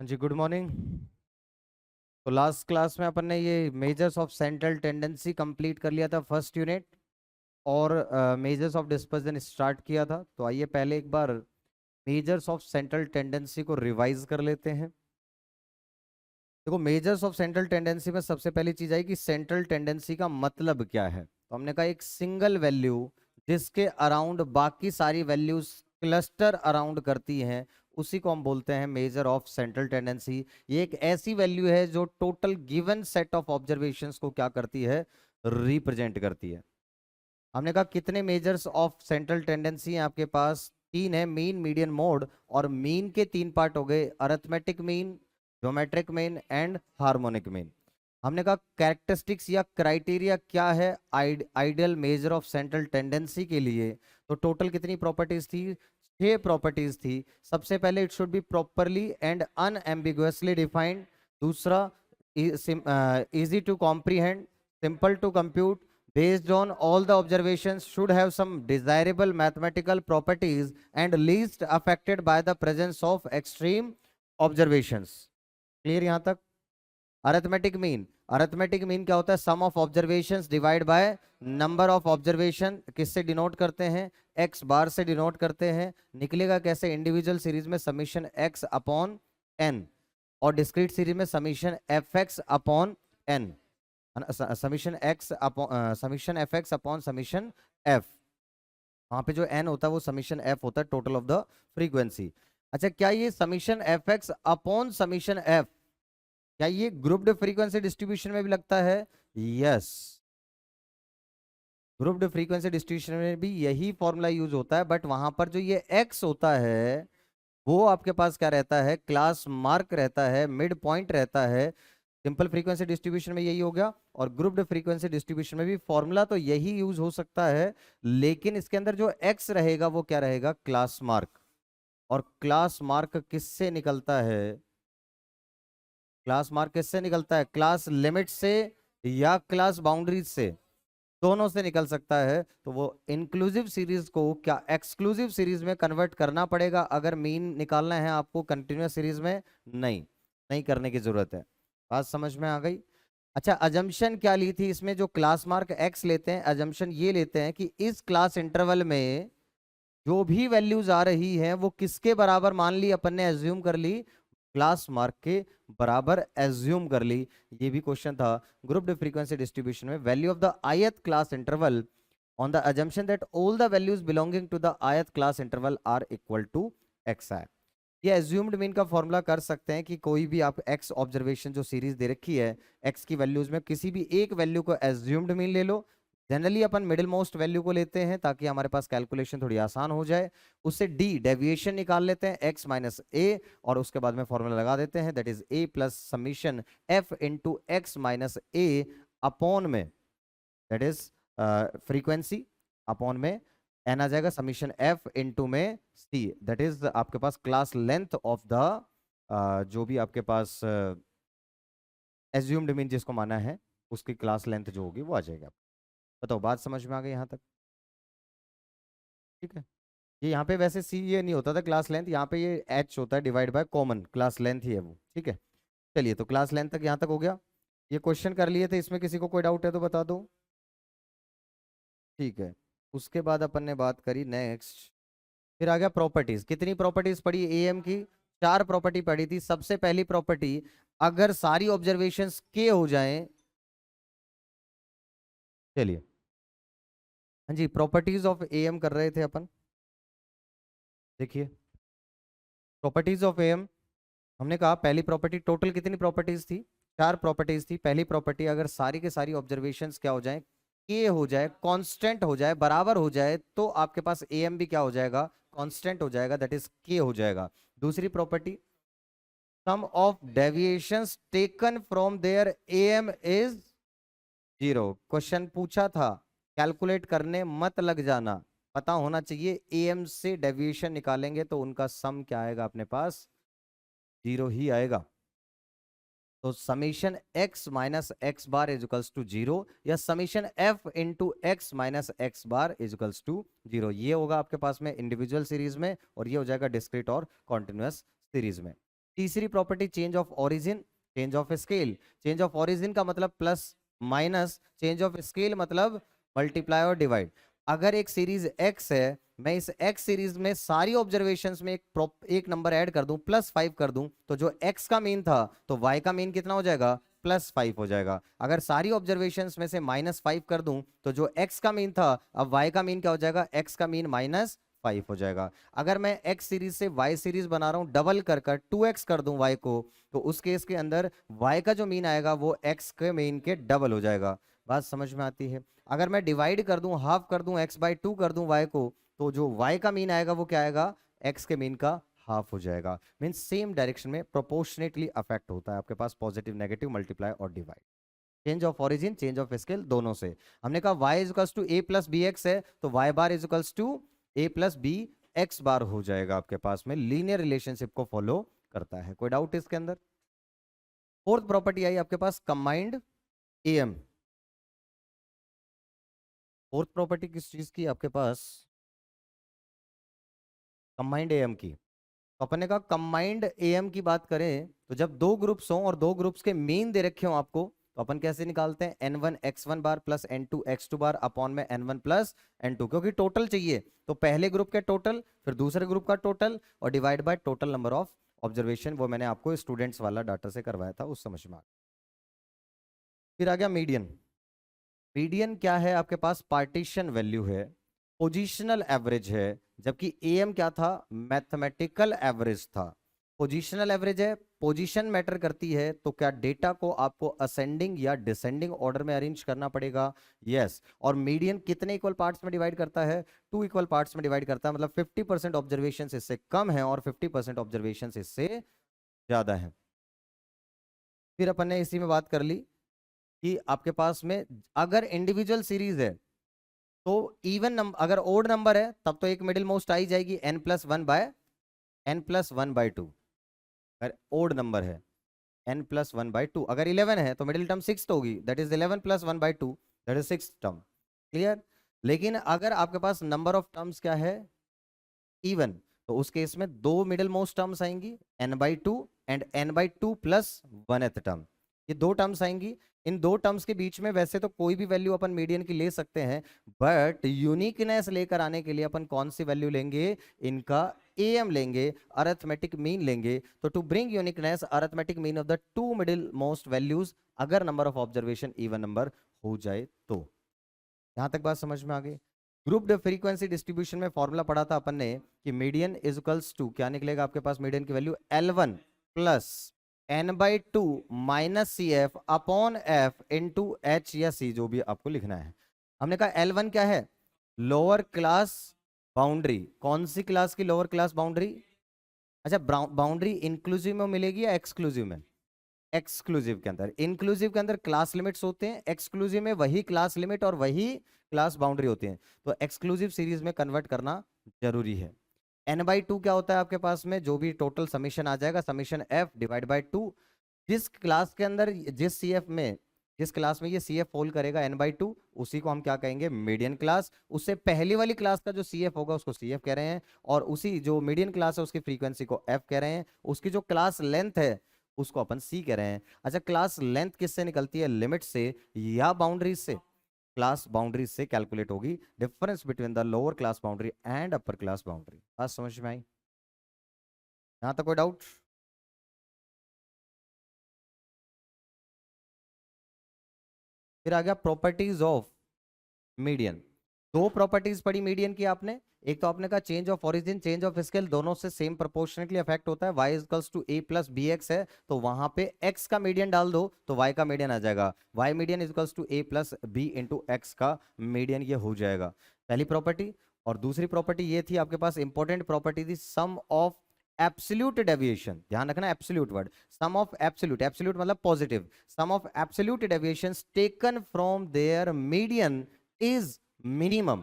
जी good morning. तो last class में अपन ने ये measures of central tendency complete कर लिया था फर्स्ट यूनिट, और मेजर्स ऑफ डिस्पर्जन स्टार्ट किया था। तो आइए पहले एक बार मेजर्स ऑफ सेंट्रल टेंडेंसी को रिवाइज कर लेते हैं। देखो, मेजर्स ऑफ सेंट्रल टेंडेंसी में सबसे पहली चीज आई कि सेंट्रल टेंडेंसी का मतलब क्या है। तो हमने कहा एक सिंगल वैल्यू जिसके अराउंड बाकी सारी वैल्यूज क्लस्टर अराउंड करती हैं, उसी को हम बोलते हैं मेजर ऑफ सेंट्रल टेंडेंसी। ये एक ऐसी वैल्यू है जो total given set of observations को क्या करती है, रिप्रेजेंट करती है। हमने कहा कितने मेजर्स ऑफ सेंट्रल टेंडेंसी हैं आपके पास, तीन है, मीन मीडियन मोड। और मीन के तीन पार्ट हो गए, arithmetic mean, geometric mean and harmonic mean. हमने कहा कैरेक्टरिस्टिक्स या क्राइटेरिया क्या है ideal measure of central tendency के लिए। तो टोटल कितनी प्रॉपर्टीज थी, 6 प्रॉपर्टीज थी। सबसे पहले it should be properly and unambiguously defined. दूसरा, easy to comprehend, simple to compute, based on all the observations, should have some desirable mathematical properties and least affected by the presence of extreme observations. Clear यहां तक? Arithmetic mean क्या होता है, sum of observations divide by number of observation. किससे denote करते हैं, x बार से denote करते हैं। निकलेगा कैसे, इंडिविजुअल सीरीज में समीशन एक्स अपॉन एन, और डिस्क्रीट सीरीज में summation F x upon n, summation F x upon summation f. वहां पे जो एन होता है वो समीशन एफ होता है, टोटल ऑफ द फ्रीक्वेंसी। अच्छा, क्या ये summation F x upon summation F, क्या ये ग्रुप्ड फ्रीक्वेंसी डिस्ट्रीब्यूशन में भी लगता है? यस, ग्रुप्ड फ्रीक्वेंसी डिस्ट्रीब्यूशन में भी यही फॉर्मूला यूज होता है, बट वहां पर जो ये एक्स होता है वो आपके पास क्या रहता है, क्लास मार्क रहता है, मिड पॉइंट रहता है। सिंपल फ्रीक्वेंसी डिस्ट्रीब्यूशन में यही हो गया, और ग्रुप्ड फ्रीक्वेंसी डिस्ट्रीब्यूशन में भी फॉर्मूला तो यही यूज हो सकता है, लेकिन इसके अंदर जो एक्स रहेगा वो क्या रहेगा, क्लास मार्क। और क्लास मार्क किससे निकलता है, क्लास मार्क किससे निकलता है, क्लास लिमिट से या क्लास बाउंड्रीज से, दोनों से निकल सकता है। तो वो इंक्लूसिव सीरीज को क्या एक्सक्लूसिव सीरीज में कन्वर्ट करना पड़ेगा अगर मीन निकालना है आपको कंटिन्यूअस सीरीज में? नहीं, नहीं करने की जरूरत है। बात समझ में आ गई? अच्छा, अजम्पशन क्या ली थी इसमें, जो क्लास मार्क एक्स लेते हैं, अजम्पशन ये लेते हैं कि इस क्लास इंटरवल में जो भी वैल्यूज आ रही हैं वो किसके बराबर मान ली, अपन ने एज्यूम कर ली, क्लास मार्क के बराबर एज्यूम कर ली। ये भी क्वेश्चन था ग्रुप्ड फ्रीक्वेंसी डिस्ट्रीब्यूशन में, value of the ith class interval on the assumption that all the values belonging to the ith class interval are equal to xi। ये assumed mean का formula कर सकते हैं कि कोई भी आप x ऑब्जर्वेशन जो सीरीज दे रखी है, x की वैल्यूज में किसी भी एक वैल्यू को एज्यूम्ड मीन ले लो। जनरली अपन मिडिल मोस्ट वैल्यू को लेते हैं ताकि हमारे पास कैलकुलेशन थोड़ी आसान हो जाए। उससे डी डेविएशन निकाल लेते हैं, x माइनस ए, और उसके बाद में फॉर्मूला लगा देते हैं, that is a plus summation f into x minus A upon में, दैट इज फ्रीक्वेंसी, अपॉन में एन आ जाएगा, समीशन एफ इंटू में सी, दैट इज आपके पास क्लास लेंथ ऑफ द जो भी आपके पास एज्यूम्ड मीन जिसको माना है उसकी क्लास लेंथ जो होगी वो आ जाएगा। बताओ, बात समझ में आ गई यहाँ तक? ठीक है। ये यहाँ पे वैसे सी ये नहीं होता था क्लास लेंथ, यहाँ पे ये एच होता है divide by common, class length ही है वो। ठीक है, चलिए, तो क्लास लेंथ तक यहाँ तक हो गया। ये क्वेश्चन कर लिए थे, इसमें किसी को कोई डाउट है तो बता दो। ठीक है, उसके बाद अपन ने बात करी नेक्स्ट, फिर आ गया प्रॉपर्टीज। कितनी प्रॉपर्टीज पढ़ी एएम की, 4 प्रॉपर्टी पढ़ी थी। सबसे पहली प्रॉपर्टी, अगर सारी ऑब्जर्वेशंस के हो जाएं, चलिए, हाँ जी, प्रॉपर्टीज ऑफ एएम कर रहे थे अपन। देखिए, प्रॉपर्टीज ऑफ एएम, हमने कहा पहली प्रॉपर्टी, टोटल कितनी प्रॉपर्टीज थी, 4 प्रॉपर्टीज थी। पहली प्रॉपर्टी, अगर सारी के सारी ऑब्जर्वेशंस क्या हो जाए, के हो जाए, कांस्टेंट हो जाए, बराबर हो जाए, तो आपके पास एएम भी क्या हो जाएगा, कांस्टेंट हो जाएगा, दैट इज के हो जाएगा। दूसरी property, sum of deviations taken from their AM is 0। Question पूछा था, कैलकुलेट करने मत लग जाना, पता होना चाहिए एएम से डेविएशन निकालेंगे तो उनका सम क्या आएगा अपने पास, 0 ही आएगा। तो summation x minus x bar equals to 0, या summation f into x minus x bar equals to 0। ये होगा आपके पास में इंडिविजुअल सीरीज में, और ये हो जाएगा डिस्क्रीट और कॉन्टिन्यूअस सीरीज में। तीसरी property change of origin, change of scale. Change of origin का मतलब plus minus, change of scale मतलब मल्टीप्लाई और डिवाइड। अगर एक सीरीज x है, मैं इस x सीरीज में सारी ऑब्जर्वेशंस में एक नंबर ऐड कर दूं, +5 कर दूं, तो जो x का मीन था तो y का मीन कितना हो जाएगा, +5 हो जाएगा। अगर सारी ऑब्जर्वेशंस में से -5 कर दूं तो जो x का मीन था, अब y का मीन क्या हो जाएगा, x का मीन -5 हो जाएगा। अगर मैं x सीरीज से y सीरीज बना रहा हूं डबल कर कर 2x कर दूं y को, तो उस केस के अंदर y का जो मीन आएगा वो x के मीन के डबल हो जाएगा। बात समझ में आती है? अगर मैं डिवाइड कर दूं, हाफ कर दूं, x/2 कर दूं y को, तो जो y का मीन आएगा वो क्या आएगा, x के मीन का हाफ हो जाएगा। मीन्स सेम डायरेक्शन में प्रोपोर्शनेटली अफेक्ट होता है आपके पास पॉजिटिव नेगेटिव मल्टीप्लाई और divide. Change of origin, change of scale दोनों से। हमने कहा y is to a plus B x है, तो y bar is to a plus B X bar हो जाएगा आपके पास में, लीनियर रिलेशनशिप को फॉलो करता है। कोई डाउट इसके अंदर? फोर्थ प्रॉपर्टी आई आपके पास कंबाइंड am। फोर्थ प्रॉपर्टी किस चीज की आपके पास, कंबाइंड am की। तो अपन ने कहा कंबाइंड am की बात करें तो जब दो ग्रुप्स हों और दो ग्रुप्स के मीन दे रखे हों आपको, तो अपन कैसे निकालते हैं, n1 x1 bar plus n2 x2 bar upon में n1 प्लस n2, क्योंकि टोटल चाहिए तो पहले ग्रुप के टोटल, फिर दूसरे ग्रुप का टोटल और divide by total number of observation. वो मैंने आपको स्टूडेंट्स वाला डाटा से करवाया था, उस समझ में आ गया। फिर आ गया मीडियन। मीडियन क्या है आपके पास, पार्टीशन वैल्यू है, पोजीशनल एवरेज है, जबकि एम क्या था, मैथमेटिकल एवरेज था। पोजीशनल एवरेज है, पोजीशन मैटर करती है, तो क्या डेटा को आपको असेंडिंग या डिसेंडिंग ऑर्डर में अरेंज करना पड़ेगा, यस। और मीडियन कितने इक्वल पार्ट्स में डिवाइड करता है, 2 इक्वल पार्ट्स में डिवाइड करता है, मतलब 50% ऑब्जर्वेशन इससे कम है और 50% ऑब्जर्वेशन इससे ज्यादा है। फिर अपन ने इसी में बात कर ली कि आपके पास में अगर इंडिविजुअल सीरीज है तो इवन नंबर, अगर ओड नंबर है तब तो एक मिडिल मोस्ट आई जाएगी n+1/2। अगर ओड नंबर है n+1/2, अगर 11 है तो मिडिल टर्म 6 होगी, that is 11+1/2, that is 6 term. Clear? लेकिन अगर आपके पास नंबर ऑफ टर्म्स क्या है, इवन, तो उस केस में दो मिडिल मोस्ट टर्म्स आएंगी, n/2 and n/2 plus 1th term. ये दो टर्म्स आएंगी। इन दो टर्म्स के बीच में वैसे तो कोई भी वैल्यू अपन मीडियन की ले सकते हैं, बट यूनिकनेस लेकर आने के लिए अपन कौन सी वैल्यू लेंगे, इनका am लेंगे, अरिथमेटिक मीन लेंगे। तो to bring uniqueness, arithmetic mean of the two middle most values, अगर number of observation even number हो जाए तो। यहां तक बात समझ में आ गई? ग्रुप फ्रीक्वेंसी डिस्ट्रीब्यूशन में फॉर्मूला पढ़ा था अपन ने कि मीडियन इज इक्वल्स टू, क्या निकलेगा आपके पास, मीडियन की value L1 plus n/2 minus C F upon F into h या सी, जो भी आपको लिखना है। हमने कहा L1 क्या है, लोअर क्लास बाउंड्री। कौन सी क्लास की लोअर क्लास बाउंड्री? अच्छा, बाउंड्री इंक्लूसिव में मिलेगी या एक्सक्लूसिव में? एक्सक्लूसिव के अंदर, इंक्लूसिव के अंदर क्लास लिमिट्स होते हैं, एक्सक्लूसिव में वही क्लास लिमिट और वही क्लास बाउंड्री होती है। तो एक्सक्लूसिव सीरीज में कन्वर्ट करना जरूरी है। n/2 क्या होता है आपके पास में, जो भी टोटल समीशन आ जाएगा, समीशन f डिवाइड बाय 2। जिस क्लास के अंदर, जिस CF में, जिस क्लास में ये CF फॉल करेगा n/2, उसी को हम क्या कहेंगे, मीडियन क्लास। उससे पहली वाली क्लास का जो CF होगा उसको CF कह रहे हैं, और उसी जो मीडियन क्लास है उसकी फ्रीक्वेंसी को f कह रहे हैं। उसकी जो क्लास लेंथ है उसको अपन C कह रहे हैं। अच्छा, क्लास लेंथ किससे निकलती है, लिमिट से या बाउंड्रीज से? क्लास बाउंड्रीज से कैलकुलेट होगी, difference between the lower class boundary and upper class boundary. बात समझ में आई? यहां तक कोई डाउट? फिर आ गया प्रॉपर्टीज ऑफ मीडियन। दो प्रॉपर्टीज पढ़ी मीडियन की आपने। एक तो आपने कहा change of origin, change of scale, दोनों से सेम प्रोपोर्शनेटली अफेक्ट होता है। y equals to a plus B x है, तो वहां पे x का मीडियन डाल दो तो y का मीडियन आ जाएगा। y median equals to a plus b into x का मीडियन, ये हो जाएगा पहली प्रॉपर्टी। और दूसरी प्रॉपर्टी ये थी आपके पास, इंपॉर्टेंट प्रॉपर्टी थी, सम ऑफ एब्सोल्यूट डेविएशन। ध्यान रखना absolute word, sum of absolute, absolute मतलब positive, sum of absolute deviations taken from their median is minimum.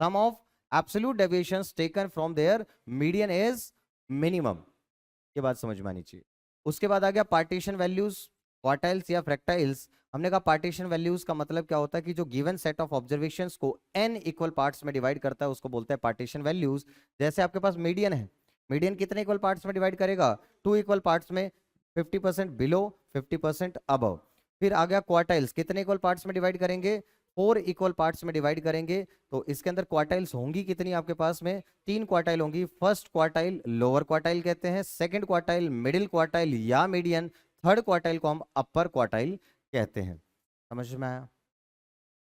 Sum of absolute deviations taken from their median is minimum. ये बात समझ में आनी चाहिए। उसके बाद आ गया पार्टीशन वैल्यूज, क्वार्टाइल्स या फ्रैक्टाइल्स। हमने कहा पार्टीशन वैल्यूज का मतलब क्या होता है कि जो गिवन सेट ऑफ ऑब्जर्वेशंस को n इक्वल पार्ट्स में डिवाइड करता है उसको बोलते हैं पार्टीशन वैल्यूज। जैसे आपके पास मीडियन है, मीडियन कितने इक्वल पार्ट्स में डिवाइड करेगा? 2 इक्वल पार्ट्स में, 50% बिलो, 50% अबव। फिर आ गया क्वार्टाइल्स, कितने इक्वल पार्ट्स में डिवाइड करेंगे? 4 इक्वल पार्ट्स में डिवाइड करेंगे। तो इसके अंदर क्वार्टाइल्स होंगी कितनी आपके पास में? 3 क्वार्टाइल होंगी। फर्स्ट क्वार्टाइल लोअर क्वार्टाइल कहते हैं, सेकंड क्वार्टाइल मिडिल क्वार्टाइल या मीडियन, थर्ड क्वार्टाइल को हम अपर क्वार्टाइल कहते हैं। समझ में आया?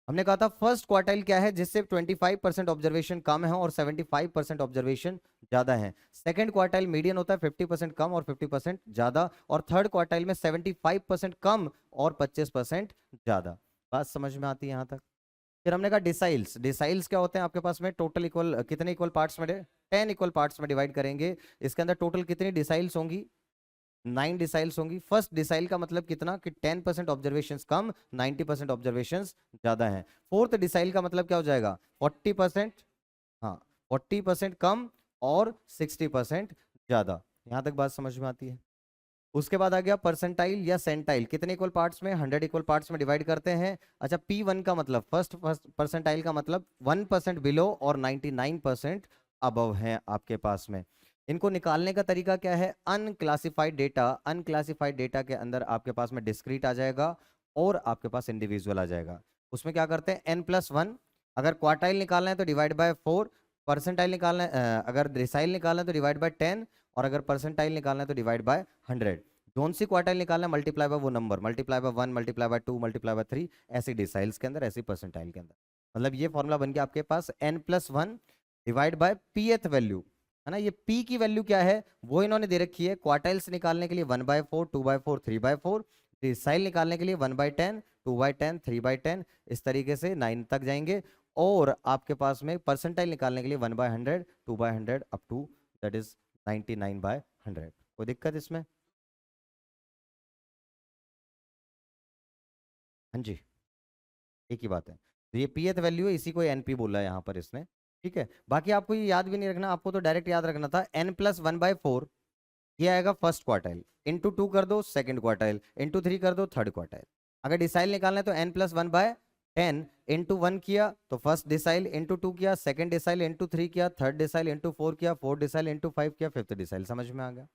हमने कहा था फर्स्ट क्वार्टाइल क्या है? जिससे 25% ऑब्जर्वेशन कम है और 75% ऑब्जर्वेशन ज्यादा है। सेकंड क्वार्टाइल मीडियन होता है 50% कम और 50% ज्यादा, और थर्ड क्वार्टाइल में 75% कम और 25% ज्यादा। बात समझ में आती है यहाँ तक? फिर हमने कहा डिसाइल्स, डिसाइल्स क्या होते हैं आपके पास में? टोटल इक्वल कितने इक्वल पार्ट्स में? 10 इक्वल पार्ट्स में डिवाइड करेंगे। इसके अंदर टोटल कितनी डिसाइल्स होंगी? 9 डिसाइल्स होंगी। फर्स्ट डिसाइल का मतलब कितना? कि 10% ऑब्जर्वेशन कम, 90% ऑब्जर्वेशन ज्यादा है। फोर्थ डिसाइल का मतलब क्या हो जाएगा? 40%, हाँ 40% कम और 60% ज्यादा। यहां तक बात समझ में आती है? उसके बाद आ गया परसेंटाइल या सेंटाइल, कितने इक्वल पार्ट्स में? 100 इक्वल पार्ट्स में डिवाइड करते हैं। अच्छा, P1 का मतलब, फर्स्ट परसेंटाइल का मतलब 1% बिलो और 99% अबव है आपके पास में। इनको निकालने का तरीका क्या है? अनक्लासिफाइड डेटा, अनक्लासिफाइड डेटा के अंदर आपके पास में डिस्क्रीट आ जाएगा और आपके पास इंडिविजुअल आ जाएगा। उसमें क्या करते हैं? n+1, अगर क्वार्टाइल निकालना है तो डिवाइड बाय 4, परसेंटाइल निकालना है अगर डिसाइल निकालना है तो डिवाइड बाय 10, और अगर परसेंटाइल निकालना है तो डिवाइड बाय 100। जोन सी क्वार्टाइल निकालना है, मल्टीप्लाई बाय वो number, multiply by 1, multiply by 2, multiply by 3, ऐसे डिसाइल्स के अंदर, ऐसी परसेंटाइल के अंदर। मतलब ये फॉर्मूला बन गया आपके पास n+1 divide by pth value, है ना? ये p की वैल्यू क्या है वो इन्होंने दे रखी है। क्वार्टाइल्स निकालने के लिए 1/4, 2/4, 3/4, डिसाइल निकालने के लिए 1/10, 2/10, 3/10, इस तरीके से 9 तक जाएंगे। और आपके पास में परसेंटाइल निकालने के लिए 1/100, 2/100 अप टू दैट इज 99/100। कोई दिक्कत इसमें? हाँ जी, एक ही बात है। तो ये पीएथ वैल्यू है, इसी को एनपी बोला है यहाँ पर इसने। ठीक है, बाकी आपको ये याद भी नहीं रखना, आपको तो डायरेक्ट याद रखना था n+1/4, ये आएगा फर्स्ट क्वार्टाइल, इंटू 2 कर दो सेकंड क्वार्टाइल, इंटू 3 कर दो थर्ड क्वार्टाइल। अगर डिसाइल निकालना है तो n+1/10, इंटू 1 किया तो फर्स्ट डिसाइल, इंटू 2 किया सेकंड डिसाइल, इंटू 3 किया थर्ड डिसाइल, इंटू 4 किया फोर्थ डिसाइल, इंटू 5 किया फिफ्थ डिसाइल। समझ में आ गया?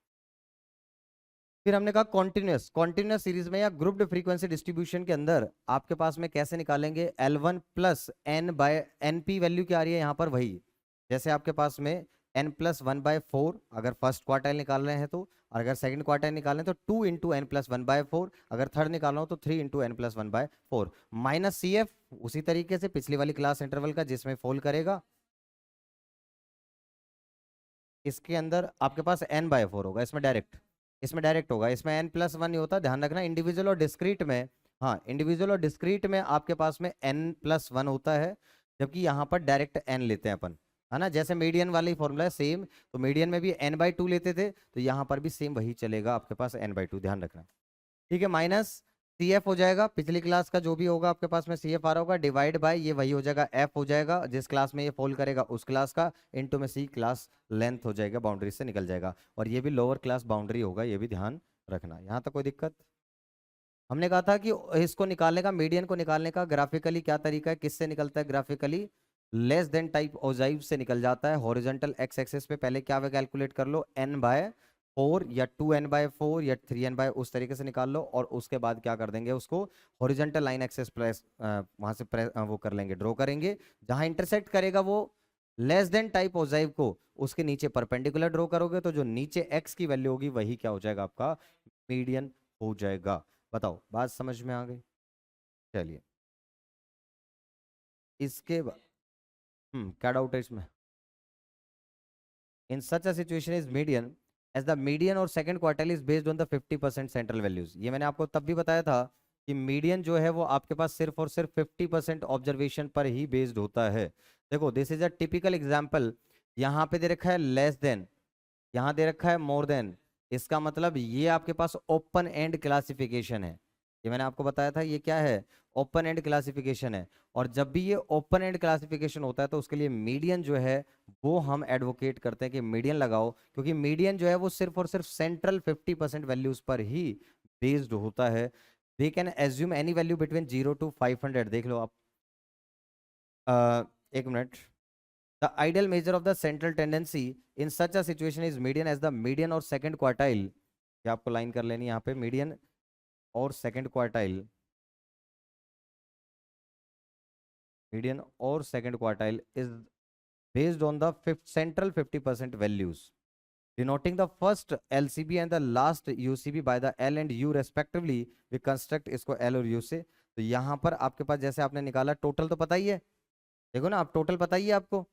फिर हमने कहा कॉन्टिन्यूस, कॉन्टिन्यूस सीरीज में या ग्रुप्ड फ्रीक्वेंसी डिस्ट्रीब्यूशन के अंदर आपके पास में कैसे निकालेंगे? L1 plus n by n p value क्या आ रही है यहाँ पर? वही जैसे आपके पास में n+1/4 अगर फर्स्ट क्वार्टाइल निकाल रहे हैं तो, और अगर सेकंड क्वार्टाइल निकाल रहे हैं तो 2 इंटू n+1/4, अगर थर्ड निकालना हो तो 3 into n+1/4, minus C F उसी तरीके से पिछली वाली क्लास इंटरवल का जिसमें फोल्ड करेगा। इसके अंदर आपके पास n/4 होगा, इसमें डायरेक्ट, इसमें डायरेक्ट होगा, इसमें n+1 नहीं होता, ध्यान रखना। इंडिविजुअल और डिस्क्रीट में, हाँ इंडिविजुअल और डिस्क्रीट में आपके पास में n+1 होता है, जबकि यहाँ पर डायरेक्ट n लेते हैं अपन, है ना? जैसे मीडियन वाली फॉर्मूला है सेम, तो मीडियन में भी n/2 लेते थे, तो यहाँ पर भी सेम वही चलेगा आपके पास n/2, ध्यान रखना। ठीक है, माइनस सी एफ हो जाएगा, पिछली क्लास का जो भी होगा आपके पास में सी एफ आ रहा होगा, डिवाइड बाय ये वही हो जाएगा एफ हो जाएगा, जिस क्लास में ये फॉल करेगा उस क्लास का, इनटू में सी क्लास लेंथ हो जाएगा, बाउंड्री से निकल जाएगा, और ये भी लोअर क्लास बाउंड्री होगा, ये भी ध्यान रखना। यहाँ तक कोई दिक्कत? हमने कहा था कि इसको निकालने का, मीडियन को निकालने का ग्राफिकली क्या तरीका है, किससे निकलता है graphically? Less than type ogive से निकल जाता है। हॉरिजॉन्टल एक्स एक्सिस पे पहले क्या कैलकुलेट कर लो, n/4 या 2n/4 या 3n/ उस तरीके से निकाल लो, और उसके बाद क्या कर देंगे उसको हॉरिजॉन्टल लाइन एक्सिस प्रेस वहां से वो कर लेंगे, ड्रॉ करेंगे, जहां इंटरसेक्ट करेगा वो लेस देन टाइप ओजाइव को, उसके नीचे परपेंडिकुलर ड्रॉ करोगे तो जो नीचे x की वैल्यू होगी वही क्या हो जाएगा? आपका मीडियन हो जाएगा। बताओ, बात समझ में आ गई? चलिए, इसके बाद क्या डाउट है इसमें? In such a situation is median as the median और second quartile is based on the 50% central values। ये मैंने आपको तब भी बताया था कि मीडियन जो है वो आपके पास सिर्फ और सिर्फ 50% ऑब्जर्वेशन पर ही बेस्ड होता है। देखो, this is a typical example, यहाँ पे दे रखा है लेस देन, यहाँ दे रखा है मोर देन, इसका मतलब ये आपके पास ओपन एंड क्लासिफिकेशन है। ये मैंने आपको बताया था, ये क्या है? ओपन एंड क्लासिफिकेशन है। और जब भी ये ओपन एंड क्लासिफिकेशन होता है तो उसके लिए मीडियन जो है वो हम एडवोकेट करते हैं कि मीडियन लगाओ, क्योंकि मीडियन जो है वो सिर्फ और सिर्फ सेंट्रल 50% वैल्यूज पर ही बेस्ड होता है। They can assume any value between 0 to 500। देख लो आप, एक minute. The the ideal measure of the central tendency in such a situation is median as the median और सेकंड क्वार्टाइल। ये आपको लाइन कर लेनी यहाँ पे, मीडियन और सेकंड क्वार्टाइल, मीडियन और second quartile is based on the fifth central 50% values denoting the first LCB and the last UCB by the L and U respectively. We construct इसको L और U से। तो यहाँ पर आपके पास जैसे आपने निकाला टोटल तो पता ही है, देखो ना आप टोटल पता ही है आपको,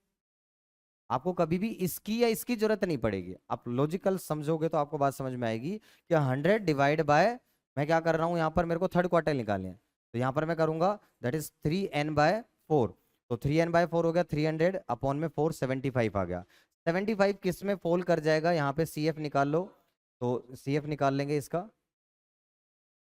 आपको कभी भी इसकी या इसकी जरूरत नहीं पड़ेगी। आप लॉजिकल समझोगे तो आपको बात समझ में आएगी कि 100 डिवाइड बाय, मैं क्या कर रहा हूँ यहाँ पर, मेरे को थर्ड क्वार्टाइल निकालने हैं, तो यहाँ पर मैं करूंगा दैट इज 3n/4। तो 3n/4 हो गया, 300 अपॉन में 4 75 आ गया। 75 किस में फोल्ड कर जाएगा, यहाँ पे CF निकाल लो, तो CF निकाल लेंगे इसका।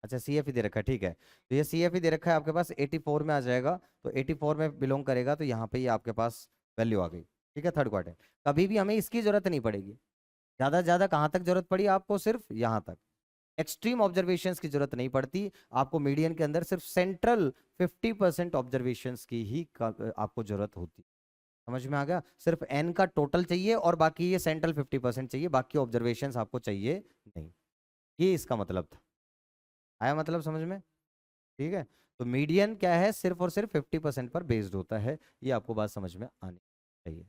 अच्छा CF ही दे रखा है, ठीक है, तो ये CF ही दे रखा है आपके पास, 84 में आ जाएगा, तो 84 में बिलोंग करेगा, तो यहाँ पे ये आपके पास वैल्यू आ गई। ठीक है, थर्ड क्वार्टर कभी भी हमें इसकी जरूरत नहीं पड़ेगी। ज्यादा से ज्यादा कहाँ तक जरूरत पड़ी आपको, सिर्फ यहाँ तक। एक्सट्रीम ऑब्जर्वेशंस की जरूरत नहीं पड़ती आपको, मीडियन के अंदर सिर्फ सेंट्रल 50% ऑब्जर्वेशंस की ही आपको जरूरत होती। समझ में आ गया, सिर्फ n का टोटल चाहिए और बाकी ये सेंट्रल 50% चाहिए, बाकी ऑब्जर्वेशंस आपको चाहिए नहीं। ये इसका मतलब था, आया मतलब समझ में? ठीक है, तो मीडियन क्या है, सिर्फ और सिर्फ 50% पर बेस्ड होता है, ये आपको बात समझ में आनी चाहिए।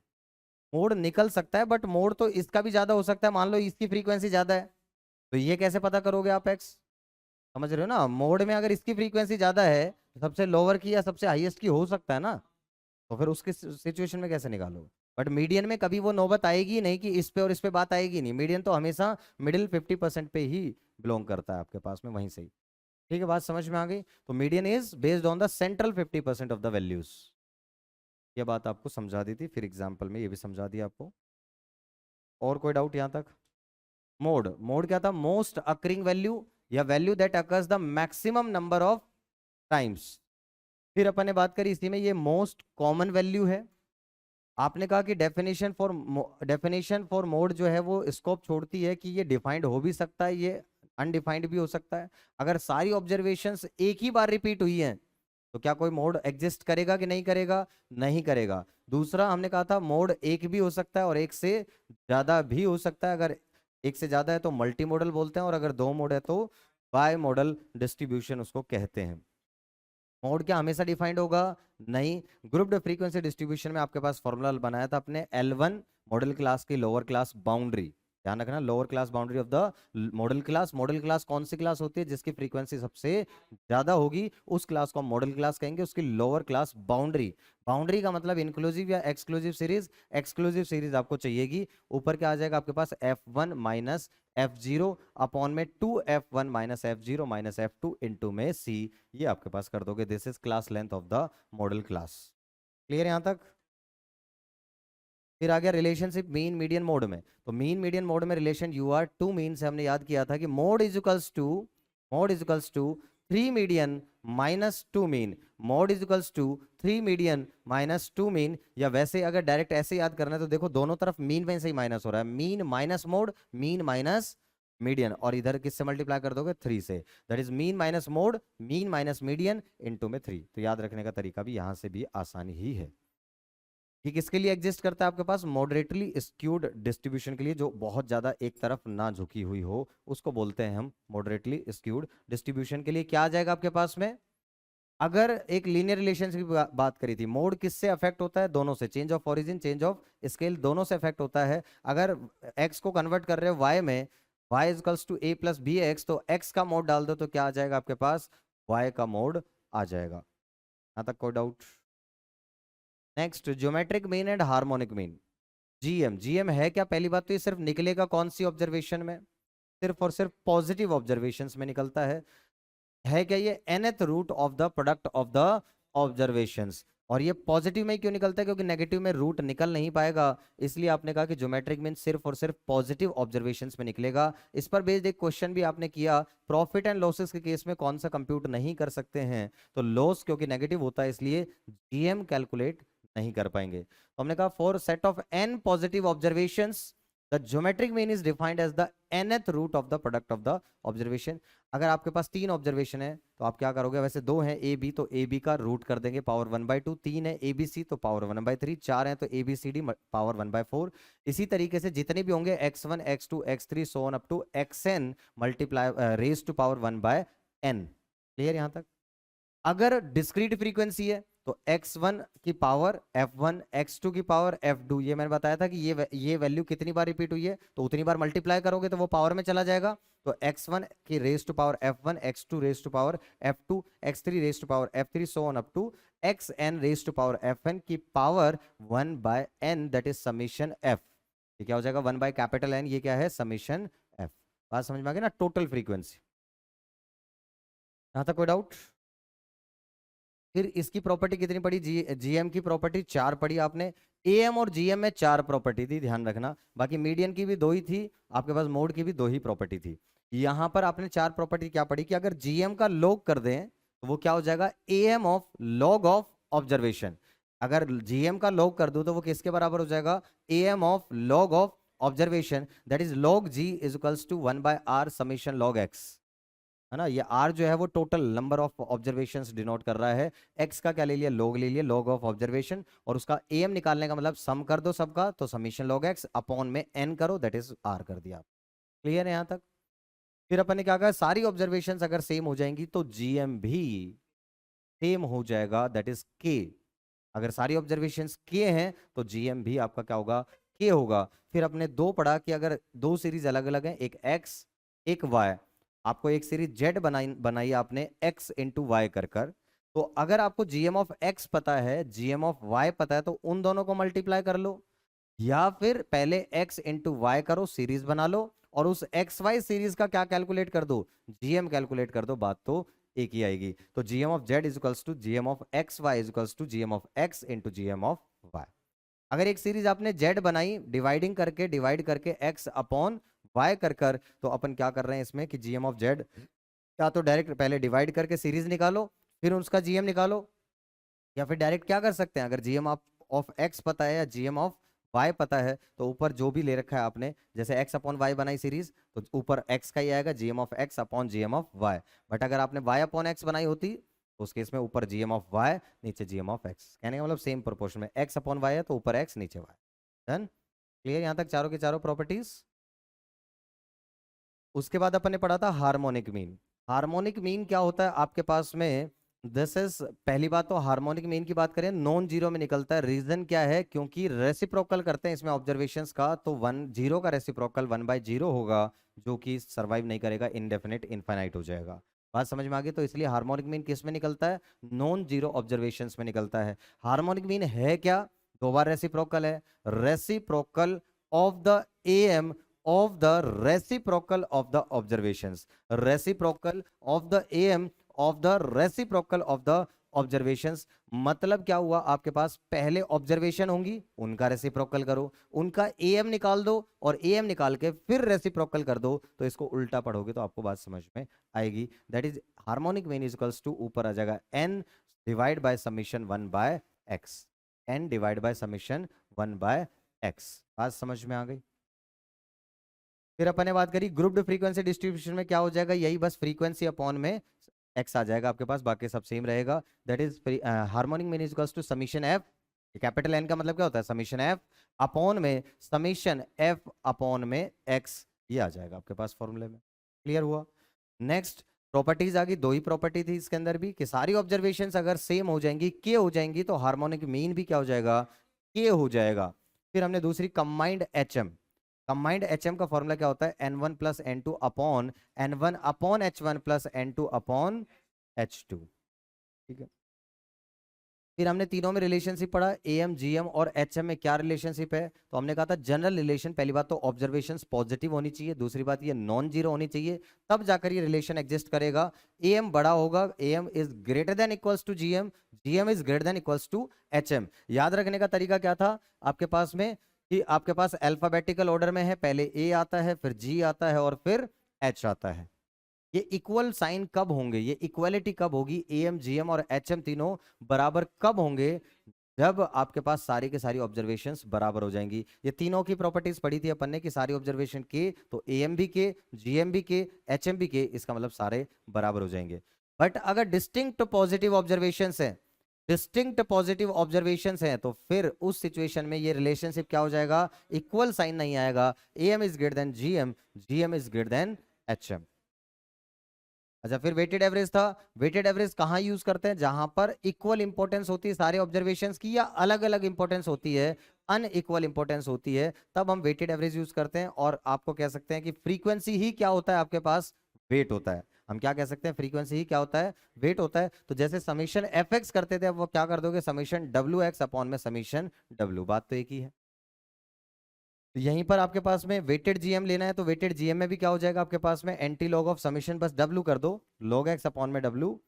मोड निकल सकता है बट मोड तो इसका भी ज्यादा हो सकता है, मान लो इसकी फ्रीक्वेंसी ज्यादा है, तो ये कैसे पता करोगे आप एक्स? समझ रहे हो ना, मोड में अगर इसकी फ्रीक्वेंसी ज्यादा है, तो सबसे लोअर की या सबसे हाईएस्ट की हो सकता है ना, तो फिर उसके सिचुएशन में कैसे निकालोगे? बट मीडियन में कभी वो नौबत आएगी नहीं कि इस पे और इस पे बात आएगी नहीं, मीडियन तो हमेशा मिडिल 50% पे ही बिलोंग करता है आपके पास में, वहीं से ही। ठीक है, बात समझ में आ गई? तो median is based on the central 50% of the values. ये बात आपको समझा दी थी, फिर एग्जाम्पल में ये भी समझा दिया आपको। और कोई डाउट यहां तक? मोड, मोड क्या था, मोस्ट अकरिंग वैल्यू या value that occurs the maximum number of times. फिर अपन ने बात करी इसी में, ये मोस्ट कॉमन वैल्यू है। आपने कहा कि डेफिनेशन फॉर मोड जो है वो स्कोप छोड़ती है कि ये डिफाइंड हो भी सकता है, ये अनडिफाइंड भी हो सकता है। अगर सारी ऑब्जर्वेशंस एक ही बार रिपीट हुई हैं तो क्या कोई मोड एग्जिस्ट करेगा कि नहीं करेगा? नहीं करेगा। दूसरा हमने कहा था मोड एक भी हो सकता है और एक से ज्यादा भी हो सकता है, अगर एक से ज्यादा है तो मल्टी मॉडल बोलते हैं, और अगर दो मोड है तो बाय मॉडल डिस्ट्रीब्यूशन उसको कहते हैं। मोड क्या हमेशा डिफाइंड होगा? नहीं। ग्रुप्ड फ्रीक्वेंसी डिस्ट्रीब्यूशन में आपके पास फॉर्मूला बनाया था अपने, L1 मॉडल क्लास की लोअर क्लास बाउंड्री, ध्यान रखना, lower class boundary of the model class. Model class कौन सी क्लास होती है? जिसकी फ्रीक्वेंसी सबसे ज्यादा होगी उस क्लास को हम मॉडल क्लास कहेंगे, उसकी लोअर क्लास बाउंड्री। बाउंड्री का मतलब इंक्लूसिव या एक्सक्लूसिव सीरीज, एक्सक्लूसिव सीरीज आपको चाहिएगी। ऊपर क्या आ जाएगा आपके पास, F1 माइनस F0 अपॉन में 2F1 minus F0 minus F2 into में C, ये आपके पास कर दोगे। This is class length of the model class. Clear यहां तक? फिर आ गया रिलेशनशिप मीन मीडियन मोड में। तो मीन मीडियन मोड में relation you are to mean से हमने याद किया था कि mode is equals to 3 median minus 2 mean, mode is equals to 3 median minus 2 mean. या वैसे अगर डायरेक्ट ऐसे याद करना है तो देखो दोनों तरफ मीन में से ही माइनस हो रहा है, mean minus mode, mean minus median, और इधर किससे मल्टीप्लाई कर दोगे? 3 से। That is mean minus mode, mean minus median into में 3। तो याद रखने का तरीका भी यहां से भी आसानी ही है। ये किसके लिए एग्जिस्ट करता है आपके पास? मॉडरेटली स्क्यूड डिस्ट्रीब्यूशन के लिए, जो बहुत ज्यादा एक तरफ ना झुकी हुई हो, उसको बोलते हैं हम मॉडरेटली स्क्यूड डिस्ट्रीब्यूशन के लिए। क्या आ जाएगा आपके पास में? अगर एक लीनियर रिलेशन की बात करी थी, मोड किससे अफेक्ट होता है? दोनों से, change of origin, change of scale, दोनों से अफेक्ट होता है। अगर x को कन्वर्ट कर रहे हो y में, y equals to a plus B x, तो x का मोड डाल दो तो क्या आ जाएगा आपके पास? y का मोड आ जाएगा। यहां तक कोई doubt? Next, geometric mean and harmonic mean, GM. GM है क्या? पहली बात तो ये सिर्फ निकलेगा कौन सी ऑब्जर्वेशन में? सिर्फ और सिर्फ पॉजिटिव ऑब्जर्वेशंस में निकलता है क्या ये? nth root of the product of the observations. और ये पॉजिटिव में क्यों निकलता है? क्योंकि नेगेटिव में रूट निकल नहीं पाएगा, इसलिए आपने कहा कि ज्योमेट्रिक मीन सिर्फ और सिर्फ पॉजिटिव ऑब्जर्वेशंस में निकलेगा। इस पर बेस्ड एक क्वेश्चन भी आपने किया, प्रॉफिट एंड लॉसेस के केस में कौन सा कंप्यूट नहीं कर सकते हैं? तो लॉस क्योंकि नेगेटिव होता है इसलिए जीएम कैलकुलेट नहीं कर पाएंगे। तो हमने कहा for set of n positive observations the geometric mean is defined as the nth root of the product of the observation. अगर आपके पास 3 ऑब्जर्वेशन है तो आप क्या करोगे, वैसे 2 है ए बी तो ए बी का रूट कर देंगे पावर 1/2, 3 है ए बी सी तो पावर 1/3, 4 है तो a B c d power 1/4। इसी तरीके से जितने भी होंगे x1 x2 x3 so on up to xn multiply raise to power 1/n। Clear यहां तक? अगर डिस्क्रीट फ्रीक्वेंसी है तो x1 की पावर f1, x2 की पावर f2, ये मैंने बताया था कि ये वैल्यू कितनी बार रिपीट हुई है तो उतनी बार मल्टीप्लाई करोगे तो वो पावर में चला जाएगा। तो x1 की raise to power f1, x2 raise to power f2, x3 raise to power f3 so on up to xn raise to power fn की power 1/n, that is summation f। ये क्या हो जाएगा 1/N, ये क्या है summation f। बात समझ में आ गई ना? Total frequency. यहां तक कोई डाउट? फिर इसकी प्रॉपर्टी कितनी पड़ी? जीएम की प्रॉपर्टी 4 पड़ी आपने। एएम और जीएम में 4 प्रॉपर्टी थी, ध्यान रखना। बाकी मीडियन की भी 2 ही थी, आपके पास मोड की भी 2 ही प्रॉपर्टी थी। यहां पर आपने 4 प्रॉपर्टी क्या पड़ी कि अगर जीएम का लॉग कर दें तो वो क्या हो जाएगा AM of log of observation. अगर जीएम का लॉग कर दूं तो वो किसके बराबर हो जाएगा? AM of log of observation, that is log G is equals to 1/r summation log x, है ना। ये आर जो है वो total number of observations denote कर रहा है। एक्स का क्या ले लिया? लॉग ले लिया, लॉग ऑफ ऑब्जर्वेशन। और उसका एम निकालने का मतलब सम कर दो सबका, तो समीशन लॉग एक्स अपॉन में एन करो, दैट इज आर कर दिया। क्लियर है यहां तक? फिर अपन ने क्या कहा, सारी ऑब्जर्वेशंस अगर सेम हो जाएंगी तो जीएम भी सेम हो जाएगा, दैट इज के। अगर सारी ऑब्जर्वेशंस के हैं तो जीएम भी आपका क्या होगा? के होगा। फिर अपने 2 पढ़ा कि अगर 2 सीरीज अलग अलग हैं, एक एक्स एक वाई, आपको एक सीरीज जेड बनाई आपने x इंटू वाई कर कर, तो अगर आपको जीएम ऑफ x पता है, जीएम ऑफ y पता है, तो उन दोनों को मल्टीप्लाई कर लो, या फिर पहले x इंटू वाई करो, सीरीज बना लो, और उस एक्स वाई सीरीज का क्या कैलकुलेट कर दो? जीएम कैलकुलेट कर दो, बात तो एक ही आएगी। तो GM of z is equals to GM of x y is equals to GM of x into GM of y. अगर एक सीरीज आपने जेड बनाई डिवाइड करके एक्स अपॉन वाई कर कर, तो अपन क्या कर रहे हैं इसमें कि जीएम ऑफ जेड या तो डायरेक्ट पहले डिवाइड करके सीरीज निकालो फिर उसका जीएम निकालो, या फिर डायरेक्ट क्या कर सकते हैं, अगर जीएम ऑफ एक्स पता है या जीएम ऑफ वाई पता है तो ऊपर जो भी ले रखा है आपने, जैसे एक्स अपॉन वाई बनाई सीरीज तो ऊपर एक्स का ही आएगा, GM of x upon GM of y. But अगर आपने वाई अपॉन एक्स बनाई होती तो उस केस में ऊपर जीएम ऑफ वाई नीचे जीएम ऑफ एक्स, कहने का मतलब सेम प्रोपोर्शन में एक्स अपॉन वाई है तो ऊपर एक्स नीचे वाई। डन? क्लियर यहां तक चारों की चारों प्रॉपर्टीज? उसके बाद अपन ने पढ़ा था हार्मोनिक मीन। हार्मोनिक मीन क्या होता है आपके पास में? दिस इज पहली बात तो हार्मोनिक मीन की बात करें नॉन जीरो में निकलता है। रीजन क्या है? क्योंकि रेसिप्रोकल करते हैं इसमें ऑब्जर्वेशंस का, तो 1/0 का रेसिप्रोकल 1/0 होगा जो कि सर्वाइव नहीं करेगा, इनडेफिनेट इनफाइनाइट हो जाएगा। बात समझ में आ गई? तो इसलिए हार्मोनिक मीन किस में निकलता है? नॉन जीरो ऑब्जर्वेशंस में निकलता है। हार्मोनिक मीन है क्या? 2 बार रेसिप्रोकल है, reciprocal of the am of the reciprocal of the observations, reciprocal of the am of the reciprocal of the observations। मतलब क्या हुआ, आपके पास पहले ऑब्जर्वेशन होंगी उनका रेसिप्रोकल करो, उनका एम निकाल दो और एम निकाल के फिर रेसिप्रोकल कर दो, तो इसको उल्टा पढ़ोगे तो आपको बात समझ में आएगी। That is harmonic mean is equals to, ऊपर आ जाएगा n divide by summation 1/x, n divide by summation 1/x। बात समझ में आ गई? फिर अपन ने बात करी ग्रुप्ड फ्रीक्वेंसी डिस्ट्रीब्यूशन में क्या हो जाएगा, यही बस फ्रीक्वेंसी अपॉन में एक्स आ जाएगा आपके पास, बाकी सब सेम रहेगा। That is harmonic mean is equals to summation f, capital N का मतलब क्या होता है? समीशन एफ अपॉन में समीशन एफ अपॉन में एक्स, ये आ जाएगा आपके पास फॉर्मूले में। क्लियर हुआ? नेक्स्ट प्रॉपर्टीज आ गई, 2 ही प्रॉपर्टी थी इसके अंदर भी कि सारी ऑब्जर्वेशंस अगर सेम हो जाएंगी, के हो जाएंगी, तो हार्मोनिक मीन भी क्या हो जाएगा? के हो जाएगा। फिर हमने दूसरी कंबाइंड एचएम, कंबाइंड एचएम का फॉर्मूला क्या होता है? n1 plus n2 upon n1 upon h1 plus n2 upon h2। ठीक है। फिर हमने तीनों में रिलेशनशिप पढ़ा, एएम जीएम और एचएम में क्या रिलेशनशिप है, तो हमने कहा था जनरल रिलेशन। पहली बात तो ऑब्जर्वेशंस पॉजिटिव होनी चाहिए, दूसरी बात ये नॉन जीरो होनी चाहिए, तब जाकर ये रिलेशन एग्जिस्ट करेगा। एएम बड़ा होगा, AM is greater than equals to GM, GM is greater than equals to HM. याद रखने का तरीका क्या था आपके पास में कि आपके पास अल्फाबेटिकल ऑर्डर में है, पहले ए आता है फिर जी आता है और फिर एच आता है। ये इक्वल साइन कब होंगे, ये इक्वलिटी कब होगी, एएम जीएम और एचएम तीनों बराबर कब होंगे? जब आपके पास सारी के सारी ऑब्जर्वेशंस बराबर हो जाएंगी। ये तीनों की प्रॉपर्टीज पढ़ी थी अपन ने कि सारी ऑब्जर्वेशन के तो एएमबी के, जीएमबी के, एचएमबी के, इसका मतलब सारे बराबर हो जाएंगे। बट अगर डिस्टिंक्ट पॉजिटिव ऑब्जर्वेशंस है, डिस्टिंक्ट पॉजिटिव ऑब्जर्वेशंस हैं, तो फिर उस सिचुएशन में ये रिलेशनशिप क्या हो जाएगा, इक्वल साइन नहीं आएगा। Am is greater than GM, GM is greater than HM. अच्छा, फिर वेटेड एवरेज था। वेटेड एवरेज कहाँ यूज करते हैं, जहां पर इक्वल इंपॉर्टेंस होती है सारे ऑब्जर्वेशंस की, या अलग अलग इंपॉर्टेंस होती है, अनइक्वल इंपॉर्टेंस होती है, तब हम वेटेड एवरेज यूज करते हैं। और आपको कह सकते हैं कि फ्रीक्वेंसी ही क्या होता है आपके पास, वेट होता है। हम क्या कह सकते हैं, फ्रीक्वेंसी ही क्या होता है, वेट होता है। तो जैसे समीशन एफ एक्स करते थे, अब वो क्या कर दोगे, समीशन डब्ल्यू एक्स अपॉन में समीशन डब्ल्यू, बात तो एक ही है। तो यहीं पर आपके पास में वेटेड जीएम लेना है, तो वेटेड जीएम में भी क्या हो जाएगा आपके पास में, एंटी लॉग ऑफ समीशन बस डब्ल्यू कर दो, लॉग एक्स अपॉन में डब्ल्यू।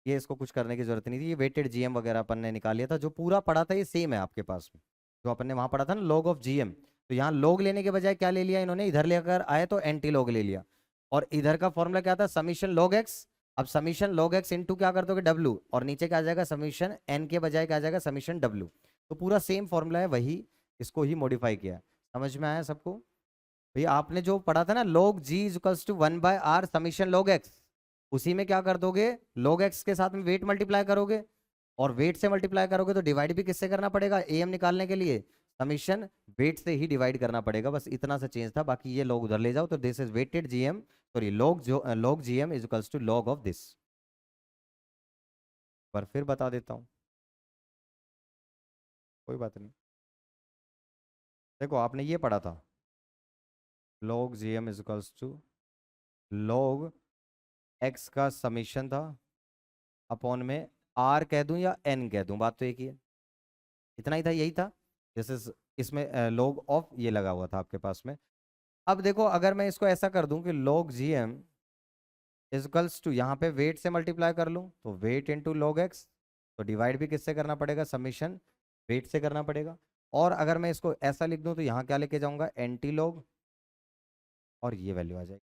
ये इसको कुछ करने की जरूरत नहीं थी, ये वेटेड जीएम वगैरह अपन ने निकाल लिया था। जो पूरा पढ़ा था ये सेम है आपके पास में, जो अपन ने वहां पढ़ा था ना, लॉग ऑफ जीएम। तो यहाँ लॉग लेने के बजाय क्या ले लिया इन्होंने, इधर लेकर आए तो एंटी लॉग ले लिया। और इधर का फॉर्मूला क्या था, समीशन लॉग एक्स। अब समीशन लॉग एक्स इंटू क्या कर दोगे, डब्ल्यू, और नीचे क्या आ जाएगा, समीशन एन के बजाय क्या आ जाएगा, समीशन डब्ल्यू। तो पूरा सेम फॉर्मूला है, वही इसको ही मॉडिफाई किया है। समझ में आया सबको। भैया आपने जो पढ़ा था ना, log g equals to 1/r summation log x, उसी में क्या कर दोगे, log x के साथ में वेट मल्टीप्लाई करोगे, और वेट से मल्टीप्लाई करोगे तो डिवाइड भी किससे करना पड़ेगा, एम निकालने के लिए समीशन वेट से ही डिवाइड करना पड़ेगा। बस इतना सा चेंज था, बाकी ये log उधर ले जाओ, तो this is weighted GM, sorry log gm is equals to log of this. पर फिर बता देता हूँ, कोई बात नहीं। देखो आपने ये पढ़ा था, log gm is equals to log x का समीशन था अपॉन में r कह दूं या n कह दूं, बात तो एक ही है। इतना ही था, यही था। जैसे इसमें log ऑफ ये लगा हुआ था आपके पास में। अब देखो अगर मैं इसको ऐसा कर दूं कि log gm इजकल्स टू, यहाँ पे वेट से मल्टीप्लाई कर लूं तो वेट इंटू log x, तो डिवाइड भी किससे करना पड़ेगा, समीशन वेट से करना पड़ेगा। और अगर मैं इसको ऐसा लिख दूं तो यहाँ क्या लेके जाऊंगा, एंटी लॉग, और ये वैल्यू आ जाएगी।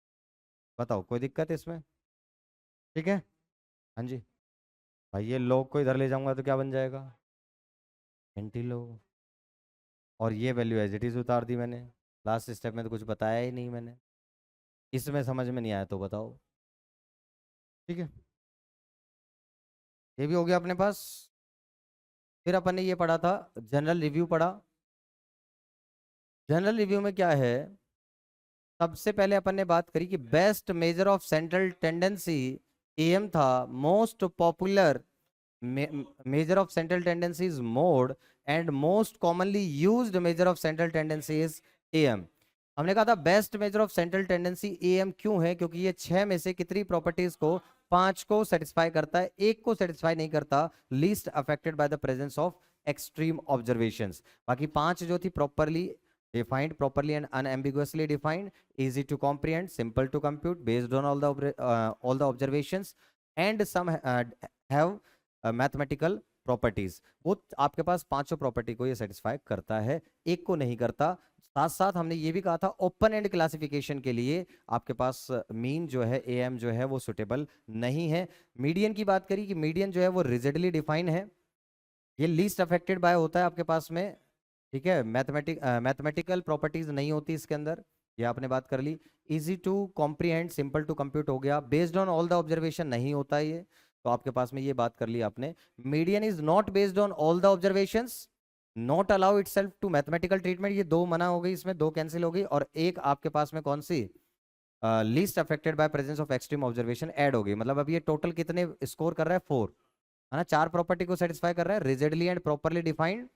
बताओ कोई दिक्कत है इसमें, ठीक है। हाँ जी। भाई ये log को इधर ले जाऊंगा तो क्या बन जाएगा, एंटी लॉग, और ये वैल्यू एज इट इज उतार दी मैंने। लास्ट स्टेप में तो कुछ बताया ही नहीं मैंने, इसमें समझ में नहीं आया तो बताओ, ठीक है। ये भी हो गया अपने पास। फिर अपन ने ये पढ़ा था, जनरल रिव्यू पढ़ा। जनरल रिव्यू में क्या है, सबसे पहले अपन ने बात करी कि best measure of central tendency AM था, most popular measure of central tendency is mode, and most commonly used measure of central tendency is AM. हमने कहा था best measure of central tendency AM क्यों है, क्योंकि ये 6 में से कितनी प्रॉपर्टीज को, 5 को सेटिस्फाई करता है, एक को सेटिस्फाई नहीं करता, least affected by the presence of extreme observations. बाकी 5 जो थी properly defined, properly and unambiguously defined, easy to comprehend, simple to compute, based on all the observations, and some have mathematical properties। वो आपके पास पांचों property को ये satisfy करता है, एक को नहीं करता। साथ साथ हमने ये भी कहा था ओपन एंड क्लासिफिकेशन के लिए आपके पास मीन जो है, एएम जो है वो सुटेबल नहीं है। मीडियन की बात करी कि मीडियन जो है वो रिजिडली डिफाइंड है, ये लीस्ट अफेक्टेड बाय होता है आपके पास में, ठीक है। मैथमेटिकल प्रॉपर्टीज नहीं होती इसके अंदर, ये आपने बात कर ली। Easy to comprehend, simple to compute हो गया, based on all the observation नहीं होता है ये, तो आपके पास में ये बात कर ली आपने। Median is not based on all the observations, not allow itself to mathematical treatment, ये दो मना हो गई, इसमें दो कैंसिल हो गई, और एक आपके पास में कौन सी, least affected by presence of extreme observation add हो गई। मतलब अब ये टोटल कितने स्कोर कर रहा है, 4, है ना। 4 प्रॉपर्टी को सेटिस्फाई कर रहा है, रिजिडली एंड प्रॉपरली डिफाइंड,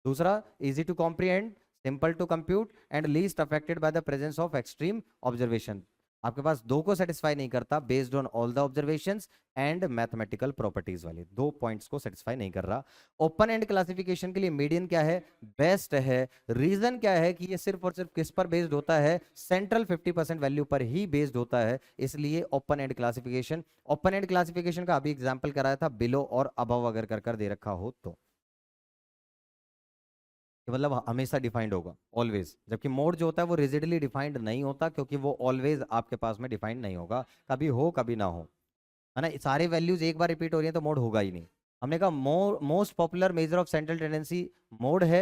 दूसरा easy to comprehend, simple to compute, and least affected by the presence of extreme observation. आपके पास दो को सेटिस्फाई नहीं करता, based on all the observations and mathematical properties वाले 2 पॉइंट्स को सेटिस्फाई नहीं कर रहा। ओपन एंड क्लासिफिकेशन के लिए मीडियन क्या है, बेस्ट है। रीजन क्या है कि ये सिर्फ और सिर्फ किस पर बेस्ड होता है, सेंट्रल 50% वैल्यू पर ही बेस्ड होता है, इसलिए open and classification. Open and classification का अभी एग्जाम्पल कराया था, बिलो और अबव अगर कर दे रखा हो तो, मतलब हमेशा डिफाइंड होगा ऑलवेज, जबकि मोड जो होता है वो रिजिडली डिफाइंड नहीं होता, क्योंकि वो ऑलवेज आपके पास में डिफाइंड नहीं होगा, कभी हो कभी ना हो, है ना। सारे वैल्यूज एक बार रिपीट हो रही है तो मोड होगा ही नहीं, हमने कहा most popular measure of central tendency mode है।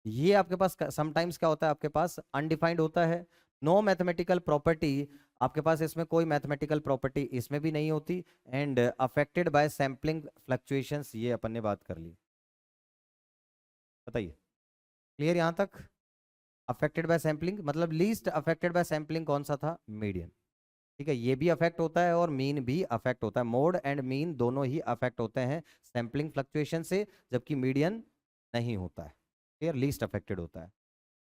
ये आपके पास समटाइम्स क्या होता है, आपके पास अनडिफाइंड होता है। नो मैथमेटिकल प्रॉपर्टी, आपके पास इसमें कोई मैथमेटिकल प्रॉपर्टी इसमें भी नहीं होती। And affected by sampling fluctuations, ये अपन ने बात कर ली। बताइए, क्लियर यहां तक? अफेक्टेड बाय सैम्पलिंग मतलब लीस्ट अफेक्टेड बाय सैम्पलिंग कौन सा था? मीडियन। ठीक है, ये भी अफेक्ट होता है और मीन भी अफेक्ट होता है। मोड एंड मीन दोनों ही अफेक्ट होते हैं सैम्पलिंग फ्लक्चुएशन से, जबकि मीडियन नहीं होता है। क्लियर, लीस्ट अफेक्टेड होता है।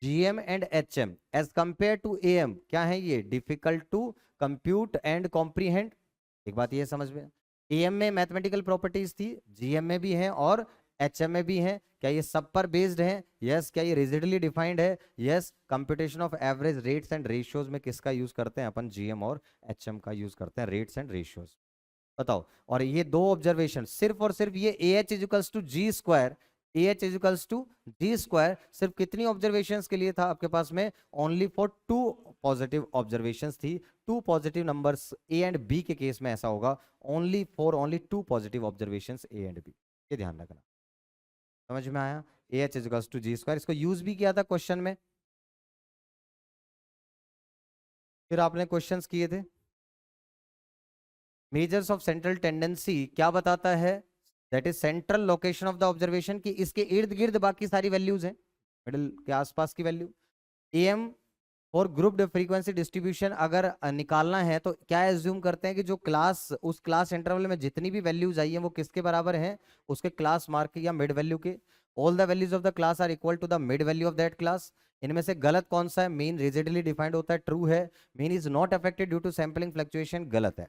GM and HM as compare to AM, क्या है ये? Difficult to compute and comprehend. एक बात ये समझ में, एएम में मैथमेटिकल प्रॉपर्टीज थी, जीएम में भी हैं और एचएम में भी हैं। क्या ये सब पर बेस्ड है? यस। क्या ये रिजिडली डिफाइंड है? Yes. Computation of average rates and ratios में किसका यूज करते हैं अपन? जीएम और एचएम का यूज करते हैं, रेट्स एंड रेशियोज। बताओ। और ये दो ऑब्जर्वेशन सिर्फ और सिर्फ ये A H equals to G square, A H equals to G square सिर्फ कितनी ऑब्जर्वेशंस के लिए था आपके पास में? Only for two positive observations थी। Two positive numbers A and B के केस में ऐसा होगा, only two positive observations A and B. ये ध्यान रखना। समझ में आया? A H equals to G square, इसको यूज भी किया था क्वेश्चन में, फिर आपने क्वेश्चंस किए थे। मेजर्स ऑफ सेंट्रल टेंडेंसी क्या बताता है? That is central location of the observation, की इसके इर्द गिर्द बाकी सारी वैल्यूज हैं, मिडिल के आसपास की वैल्यू। एम और ग्रुप्ड फ्रीक्वेंसी डिस्ट्रीब्यूशन अगर निकालना है तो क्या एज्यूम करते हैं कि जो क्लास, उस क्लास इंटरवल में जितनी भी वैल्यूज आई हैं वो किसके बराबर हैं? उसके क्लास मार्क के या मिड वैल्यू के। All the values of the class are equal to the mid value of that class. इनमें से गलत कौन सा है? मीन रिजिडली डिफाइंड होता है, ट्रू है। Mean is not affected due to sampling fluctuation, गलत है।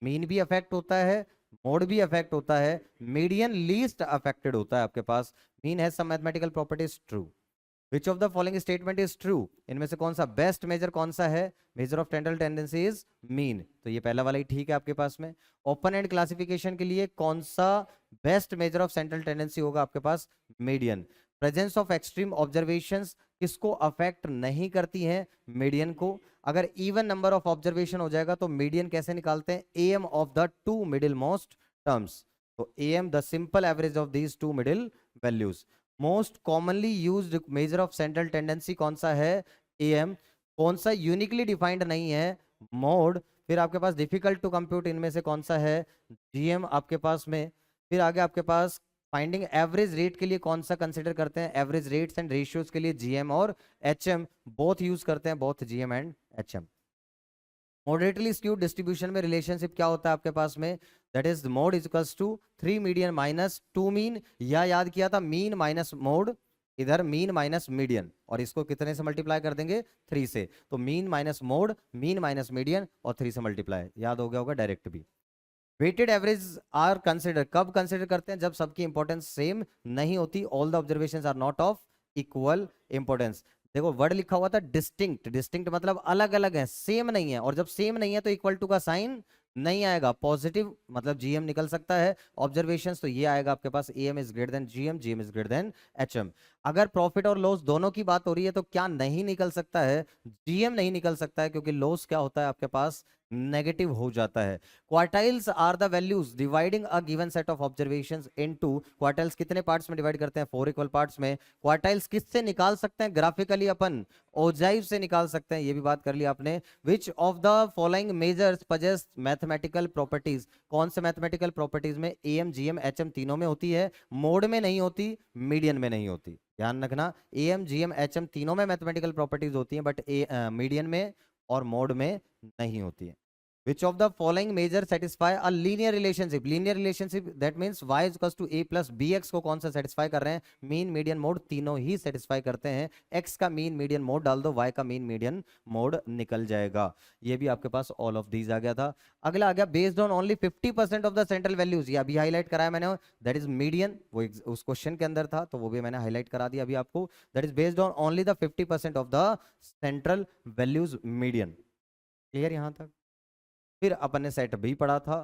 मीन भी अफेक्ट होता है, मोड भी अफेक्ट होता है, मीडियन लीस्ट अफेक्टेड होता है आपके पास। Mean has some mathematical properties, true. Which of the following statement is true? इनमें से कौन सा बेस्ट मेजर कौन सा है? मेजर ऑफ टेंडल टेंडेंसी इज मीन, तो ये पहला वाला ही ठीक है आपके पास में। ओपन एंड क्लासिफिकेशन के लिए कौन सा best measure of central tendency होगा आपके पास? Median. Presence of extreme observations किसको अफेक्ट नहीं करती है? मीडियन को। अगर इवन नंबर ऑफ ऑब्जर्वेशन हो जाएगा तो मीडियन कैसे निकालते हैं? AM of the two middle most terms, तो AM the simple average of these two middle values. Most commonly used measure of central tendency कौन सा है? एम। कौन सा यूनिकली डिफाइंड नहीं है? मोड। फिर आपके पास डिफिकल्ट टू कंप्यूट इनमें से कौन सा है? जीएम आपके पास में। फिर आगे आपके पास फाइंडिंग एवरेज रेट के लिए कौन सा कंसिडर करते हैं? एवरेज रेट्स एंड रेशियोज के लिए जीएम और एचएम बोथ यूज करते हैं, both GM and HM. Moderately skewed distribution में रिलेशनशिप क्या होता है आपके पास में? That is mode is equals to 3 median minus 2 mean, या याद किया था मीन माइनस मोड, इधर मीन माइनस मीडियन, और इसको कितने से मल्टीप्लाई कर देंगे? 3 से। तो mean minus mode, mean minus median और 3 से मल्टीप्लाई, याद हो गया होगा डायरेक्ट भी। वेटेड एवरेज आर कंसिडर, कब कंसिडर करते हैं? जब सबकी इंपॉर्टेंस सेम नहीं होती, all the observations are not of equal importance. देखो वर्ड लिखा हुआ था डिस्टिंक्ट, डिस्टिंक्ट मतलब अलग अलग है, सेम नहीं है, और जब सेम नहीं है तो इक्वल टू का साइन नहीं आएगा, पॉजिटिव मतलब जीएम निकल सकता है। ऑब्जर्वेशंस तो ये आएगा आपके पास, AM is greater than GM, GM is greater than HM. अगर प्रॉफिट और लॉस दोनों की बात हो रही है तो क्या नहीं निकल सकता है? जीएम नहीं निकल सकता है, क्योंकि लॉस क्या होता है आपके पास? नेगेटिव हो जाता है। Quartiles are the values dividing a given set of observations into, quartiles कितने पार्ट्स में डिवाइड करते हैं? 4 इक्वल पार्ट्स में। क्वार्टाइल्स किससे निकाल सकते हैं ग्राफिकली? अपन ओजाइव से निकाल सकते हैं, ये भी बात कर ली आपने। विच of the following measures possess mathematical properties, कौन से मैथमेटिकल प्रॉपर्टीज में एएम जीएम एचएम तीनों में होती है? मोड में नहीं होती, मीडियन में नहीं होती, ध्यान रखना। एएम जीएम एचएम तीनों में मैथमेटिकल प्रॉपर्टीज होती हैं, बट मीडियन में और मोड में नहीं होती है। Which of the following measure satisfy a linear relationship? Linear relationship that means y is equals to a plus bx को कौन सा satisfy कर रहे हैं? मीन मीडियन मोड तीनों ही satisfy करते हैं। x का मीन मीडियन मोड डाल दो, y का मीन मीडियन मोड निकल जाएगा। ये भी आपके पास all of these आ गया था। अगला आ गया based on only 50% of the central values, ये अभी हाईलाइट कराया मैंने, that is median, वो उस क्वेश्चन के अंदर था तो वो भी मैंने हाईलाइट करा दिया अभी आपको। that is based on only the 50% of the central values median। Clear यहां तक? फिर अपन ने सेट बी पढ़ा था।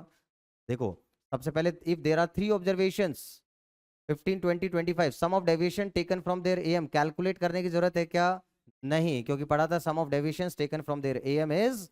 देखो सबसे पहले if there are 3 observations 15 20 25, sum of deviation taken from their AM, calculate करने की जरूरत है क्या? नहीं, क्योंकि पढ़ा था sum of deviations taken from their AM is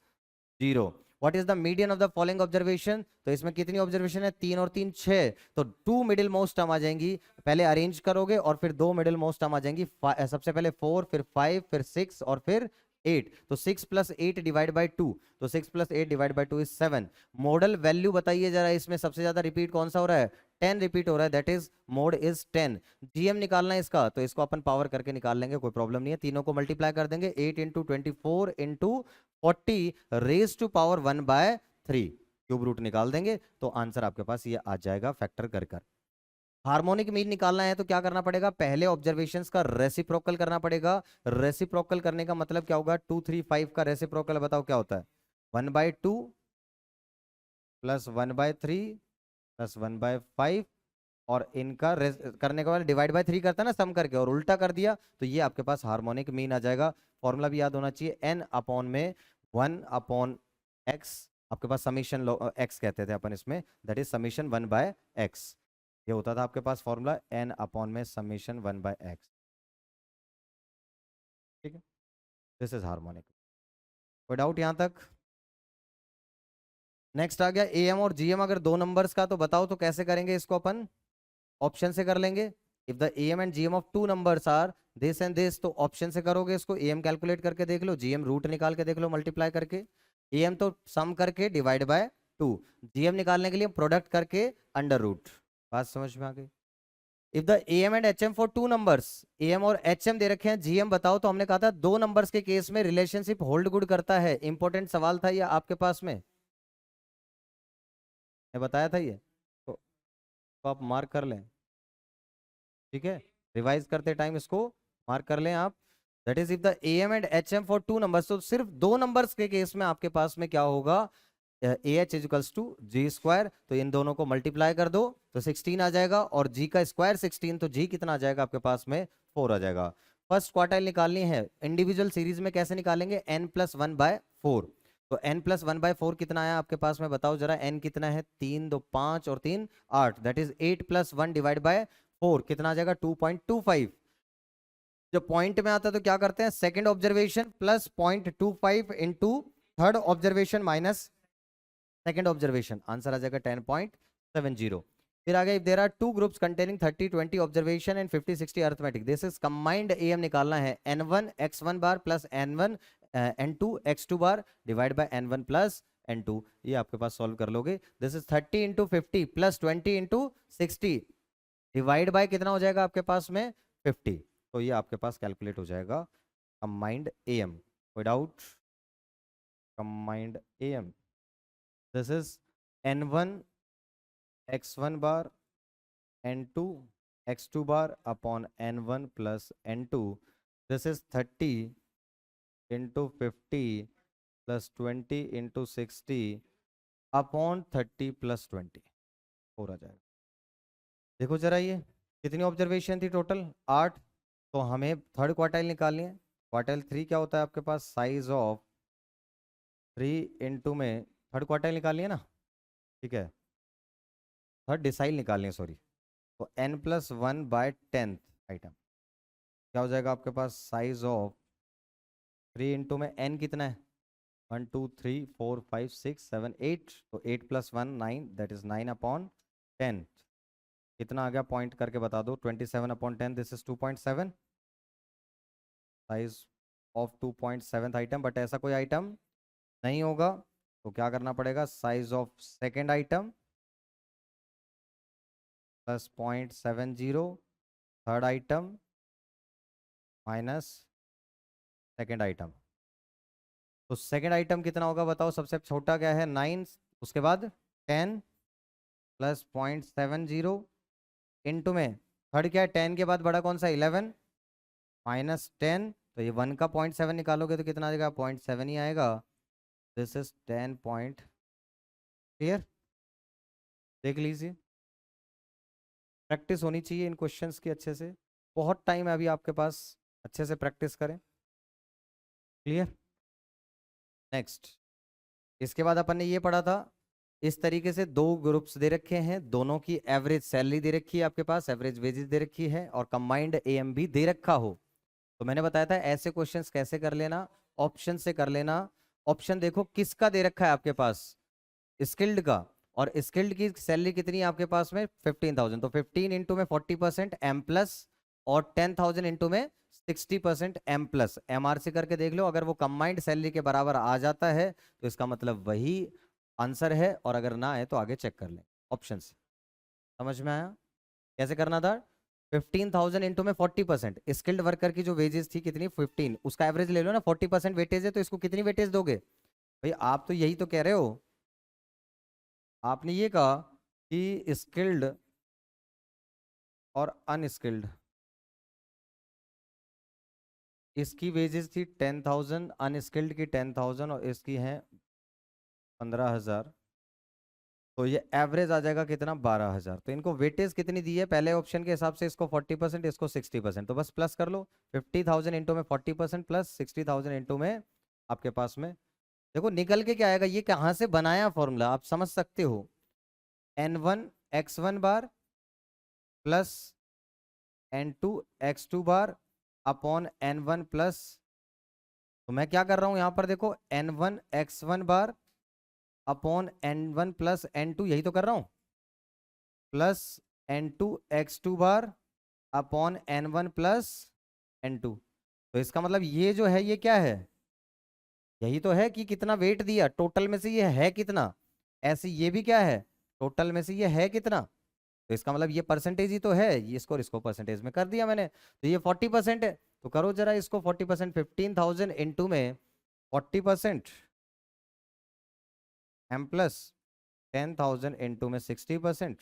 0। What is the median of the following observation, तो इसमें कितनी ऑब्जर्वेशन है, 3 और 3 6, तो 2 मिडिल मोस्ट टर्म आ जाएंगी, पहले अरेंज करोगे और फिर 2 मिडिल मोस्ट टर्म आ जाएंगी, सबसे पहले 4 फिर 5 फिर 6 और फिर 8, तो 6 + 8 डिवाइड बाई 2, तो 6 + 8 divide by 2 is 7। Model value बताइए जरा, इसमें सबसे ज्यादा रिपीट कौन सा हो रहा है, 10 रिपीट हो रहा है, that is mode is 10। GM निकालना है इसका, तो इसको अपन पावर करके निकाल लेंगे, कोई प्रॉब्लम नहीं है, तीनों को मल्टीप्लाई कर देंगे, 8 × 24 × 40 raise to power 1/3, cube root निकाल देंगे, तो आंसर आपके पास ये आ जाएगा फैक्टर कर कर। हार्मोनिक मीन निकालना है तो क्या करना पड़ेगा, पहले ऑब्जर्वेशंस का रेसिप्रोकल करना पड़ेगा। रेसिप्रोकल करने का मतलब क्या होगा, 2 3 5 का रेसिप्रोकल बताओ क्या होता है, 1/2 + 1/3 + 1/5, और इनका करने के बाद डिवाइड बाय 3 करता है ना सम करके, और उल्टा कर दिया, तो ये आपके पास हार्मोनिक मीन आ जाएगा। फॉर्मूला भी याद होना चाहिए, n में 1/x, आपके पास समीशन x कहते थे अपन इसमें, दैट इज समीशन 1/x, ये होता था आपके पास फॉर्मूला, n में समीशन 1/x, ठीक है, दिस इज हार्मोनिक। कोई डाउट यहां तक? नेक्स्ट आ गया am और gm, अगर दो नंबर्स का, तो बताओ तो कैसे करेंगे इसको अपन, ऑप्शन से कर लेंगे। If the am and gm of two numbers are this and this, तो ऑप्शन से करोगे इसको, am कैलकुलेट करके देख लो, gm रूट निकाल के देख लो मल्टीप्लाई करके, am तो सम करके डिवाइड बाय 2, gm निकालने के लिए प्रोडक्ट करके अंडर रूट। बात समझ में आ गई? If the am and hm for two numbers, am और hm दे रखे हैं, gm बताओ, तो हमने कहा था दो नंबर्स के केस में रिलेशनशिप होल्ड गुड करता है, इंपॉर्टेंट सवाल था ये आपके पास में, मैं बताया था ये, तो आप मार्क कर लें, ठीक है, रिवाइज करते टाइम इसको मार्क कर लें आप। That is if the am and hm for two numbers, तो सिर्फ दो नंबर्स के केस में आपके पास में क्या होगा, AH = G², तो इन दोनों को मल्टीप्लाई कर दो तो 16 आ जाएगा, और G का स्क्वायर 16, तो G कितना आ जाएगा आपके पास में, 4 आ जाएगा। फर्स्ट क्वार्टाइल निकालनी है, इंडिविजुअल सीरीज में कैसे निकालेंगे, n + 1/4, तो n + 1/4 कितना आया आपके पास में, बताओ जरा, n कितना है, 3 2 5 और 3 8, दैट इज 8 + 1 डिवाइड बाय 4, कितना आ जाएगा, 2.25। जब पॉइंट में आता है तो क्या करते हैं, second observation plus 0.25 into third observation minus second observation, answer आ जाएगा 10.70। फिर आगे, if there are two groups containing 30 20 observation and 50 60 arithmetic, this is combined am निकालना है, n1 x1 bar plus n1 n2 x2 bar divide by n1 plus n2, ये आपके पास solve कर लोगे। This is 30 × 50 plus 20 × 60 divide by कितना हो जाएगा आपके पास में, 50, तो ये आपके पास कैलकुलेट हो जाएगा कंबाइंड am। कोई doubt? Combined am, this is n1 x1 bar n2 x2 bar upon n1 plus n2, this is 30 × 50 plus 20 × 60 upon 30 + 20, 4 आ जाएगा। देखो जरा ये कितनी ऑब्जर्वेशन थी टोटल, 8, तो हमें थर्ड क्वार्टाइल निकालनी है। क्वार्टाइल 3 क्या होता है आपके पास, साइज ऑफ 3 इंटू में थर्ड क्वार्टाइल निकालनी है ना, ठीक है, थर्ड डिसाइल निकालनी है, सॉरी, तो n + 1/10 आइटम क्या हो जाएगा आपके पास, साइज ऑफ 3 इंटू में n कितना है, 1 2 3 4 5 6 7 8, तो 8 + 1 9, दैट इज 9/10, कितना आ गया, पॉइंट करके बता दो, 27/10, this is 2.7, size of 2.7 item, but ऐसा कोई आइटम नहीं होगा, तो क्या करना पड़ेगा, size of second item plus 0.70, third item minus second item, तो सेकेंड आइटम कितना होगा बताओ, सबसे छोटा क्या है, 9, उसके बाद 10 प्लस 0.70 इंटू में थर्ड क्या है, 10 के बाद बड़ा कौन सा, 11 माइनस 10, तो ये 1 का 0.7 निकालोगे तो कितना आ जाएगा, 0.7 ही आएगा, दिस इज 10 पॉइंट। क्लियर? देख लीजिए, प्रैक्टिस होनी चाहिए इन क्वेश्चंस की अच्छे से, बहुत टाइम है अभी आपके पास, अच्छे से प्रैक्टिस करें। क्लियर? नेक्स्ट, इसके बाद अपन ने ये पढ़ा था, इस तरीके से दो ग्रुप्स दे रखे हैं, दोनों की एवरेज सैलरी दे रखी है आपके पास, एवरेज वेजेस दे रखी है, और कंबाइंड एम भी दे रखा हो, तो मैंने बताया था ऐसे क्वेश्चंस कैसे कर लेना, ऑप्शन से कर लेना, ऑप्शन देखो किसका दे रखा है आपके पास, स्किल्ड का। और स्किल्ड की सैलरी कितनी है आपके पास में 15,000, तो 15 इंटू में 40% एम प्लस, और 10,000 इंटू में 60% एम प्लस। एमआरसी करके देख लो, अगर वो कंबाइंड सैलरी के बराबर आ जाता है तो इसका मतलब वही आंसर है, और अगर ना आए तो आगे चेक कर लें ऑप्शन से। समझ में आया कैसे करना था? 15,000 इंटू में 40%, स्किल्ड वर्कर की जो वेजेस थी कितनी 15, उसका एवरेज ले लो ना, 40% वेटेज है तो इसको कितनी वेटेज दोगे भाई? आप तो यही तो कह रहे हो, आपने ये कहा कि स्किल्ड और अनस्किल्ड, इसकी वेजेस थी 10,000, अनस्किल्ड की 10,000 और इसकी है 15,000, तो ये एवरेज आ जाएगा कितना 12,000। तो इनको वेटेज कितनी दी है पहले ऑप्शन के हिसाब से, इसको 40% इसको 60%, तो बस प्लस कर लो। 50,000 इंटू में 40% प्लस 60,000 इंटू में आपके पास में, देखो निकल के क्या आएगा, ये कहाँ से बनाया फॉर्मूला आप समझ सकते हो। N1 X1 bar plus N2 X2 bar upon N1 plus, तो मैं क्या कर रहा हूं यहां पर देखो, N1 X1 बार अपॉन N1 प्लस N2, यही तो कर रहा हूं, plus N2 X2 bar upon N1 plus N2। तो इसका मतलब ये जो है ये क्या है, यही तो है कि कितना वेट दिया टोटल में से, ये है कितना, ऐसे ये भी क्या है टोटल में से ये है कितना, तो इसका मतलब ये परसेंटेज ही तो है, ये इसको परसेंटेज में कर दिया मैंने, तो ये 40% है। तो करो जरा इसको 40%, 15,000 इंटू में 40% एम प्लस, 10,000 इंटू में 60%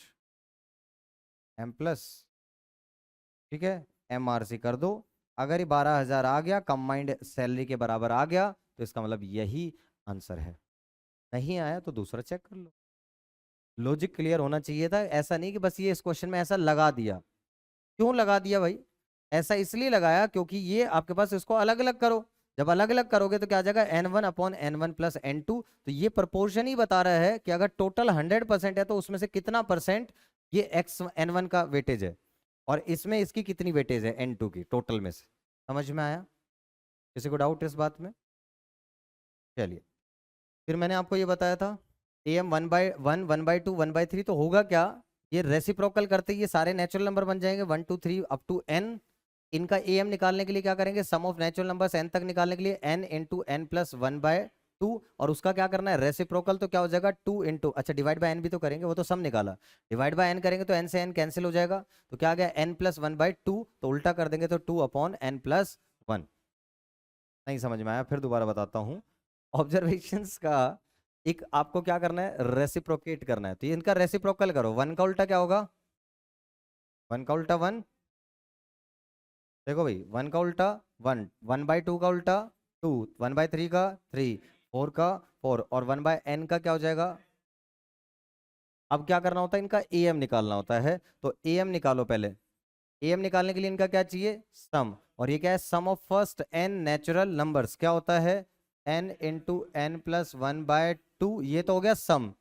एम प्लस, ठीक है, एमआरसी कर दो। अगर ये 12,000 आ गया कंबाइंड सैलरी के बराबर आ गया तो इसका मतलब यही आंसर है, नहीं आया तो दूसरा चेक कर लो। लॉजिक क्लियर होना चाहिए था, ऐसा नहीं कि बस ये इस क्वेश्चन में ऐसा लगा दिया। क्यों लगा दिया भाई? ऐसा इसलिए लगाया क्योंकि ये आपके पास, इसको अलग अलग करो, जब अलग अलग करोगे तो क्या आ जाएगा N1/N1 प्लस N2, तो ये प्रपोर्शन ही बता रहा है कि अगर टोटल 100% है तो उसमें से कितना परसेंट ये एक्स N1 का वेटेज है, और इसमें इसकी कितनी वेटेज है N2 की टोटल में से। समझ में आया? किसी को डाउट इस बात में? चलिए, फिर मैंने आपको ये बताया था AM 1/1, 1/2, 1/3, तो होगा क्या, ये रेसिप्रोकल करते ही ये सारे नेचुरल नंबर बन जाएंगे 1 2 3 अप टू n। इनका AM निकालने के लिए क्या करेंगे, सम ऑफ नेचुरल नंबर्स n तक निकालने के लिए n इंटू n प्लस 1/2, और उसका क्या करना है रेसिप्रोकल, तो क्या हो जाएगा 2 इंटू, अच्छा डिवाइड बाय n भी तो करेंगे, वो तो सम निकाला, डिवाइड बाय n करेंगे तो n से n कैंसिल हो जाएगा, तो क्या आ गया n प्लस 1/2, तो उल्टा कर देंगे तो 2/n+1। नहीं समझ में आया? फिर दोबारा बताता हूँ। ऑब्जर्वेशंस का एक आपको क्या करना है, रेसिप्रोकेट करना है, तो ये इनका रेसिप्रोकल करो। 1 का उल्टा क्या होगा, 1 का उल्टा 1, देखो भाई 1 का उल्टा 1, 1/2 का उल्टा 2, 1/3 का 3, 4 का 4, और 1/n का क्या हो जाएगा। अब क्या करना होता है, इनका AM निकालना होता है, तो AM निकालो पहले। AM निकालने के लिए इनका क्या चाहिए, सम, और ये क्या है, sum of first n natural numbers, क्या होता है n इंटू n प्लस 1/2, ये तो हो गया सम,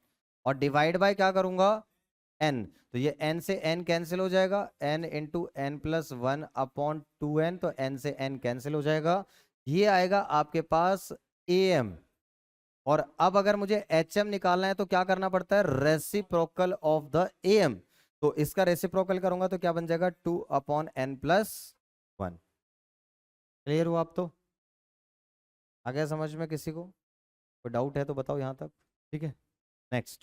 और डिवाइड बाय क्या करूंगा n, तो ये n से n कैंसिल हो जाएगा, n into n plus 1/2n, तो n से n कैंसिल हो जाएगा, ये आएगा आपके पास AM। और अब अगर मुझे HM निकालना है तो क्या करना पड़ता है, रेसिप्रोकल ऑफ द AM, तो इसका रेसिप्रोकल करूंगा तो क्या बन जाएगा 2/n+1। क्लियर हुआ? आप तो आ गया समझ में? किसी को कोई डाउट है तो बताओ यहाँ तक, ठीक है। नेक्स्ट,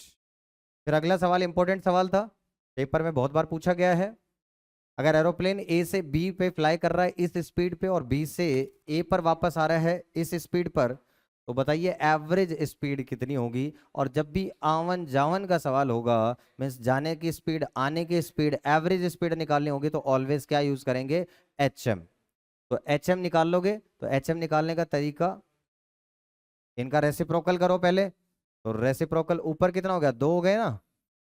फिर अगला सवाल इंपॉर्टेंट सवाल था, पेपर में बहुत बार पूछा गया है। अगर एरोप्लेन A से B पे फ्लाई कर रहा है इस स्पीड पे, और B से A पर वापस आ रहा है इस स्पीड पर, तो बताइए एवरेज स्पीड कितनी होगी। और जब भी आवन जावन का सवाल होगा, मीन्स जाने की स्पीड आने की स्पीड एवरेज स्पीड निकालनी होगी, तो ऑलवेज क्या यूज करेंगे, HM। तो HM निकाल लोगे, तो HM निकालने का तरीका, इनका रेसिप्रोकल करो पहले, तो रेसिप्रोकल ऊपर कितना हो गया, 2 हो गए ना,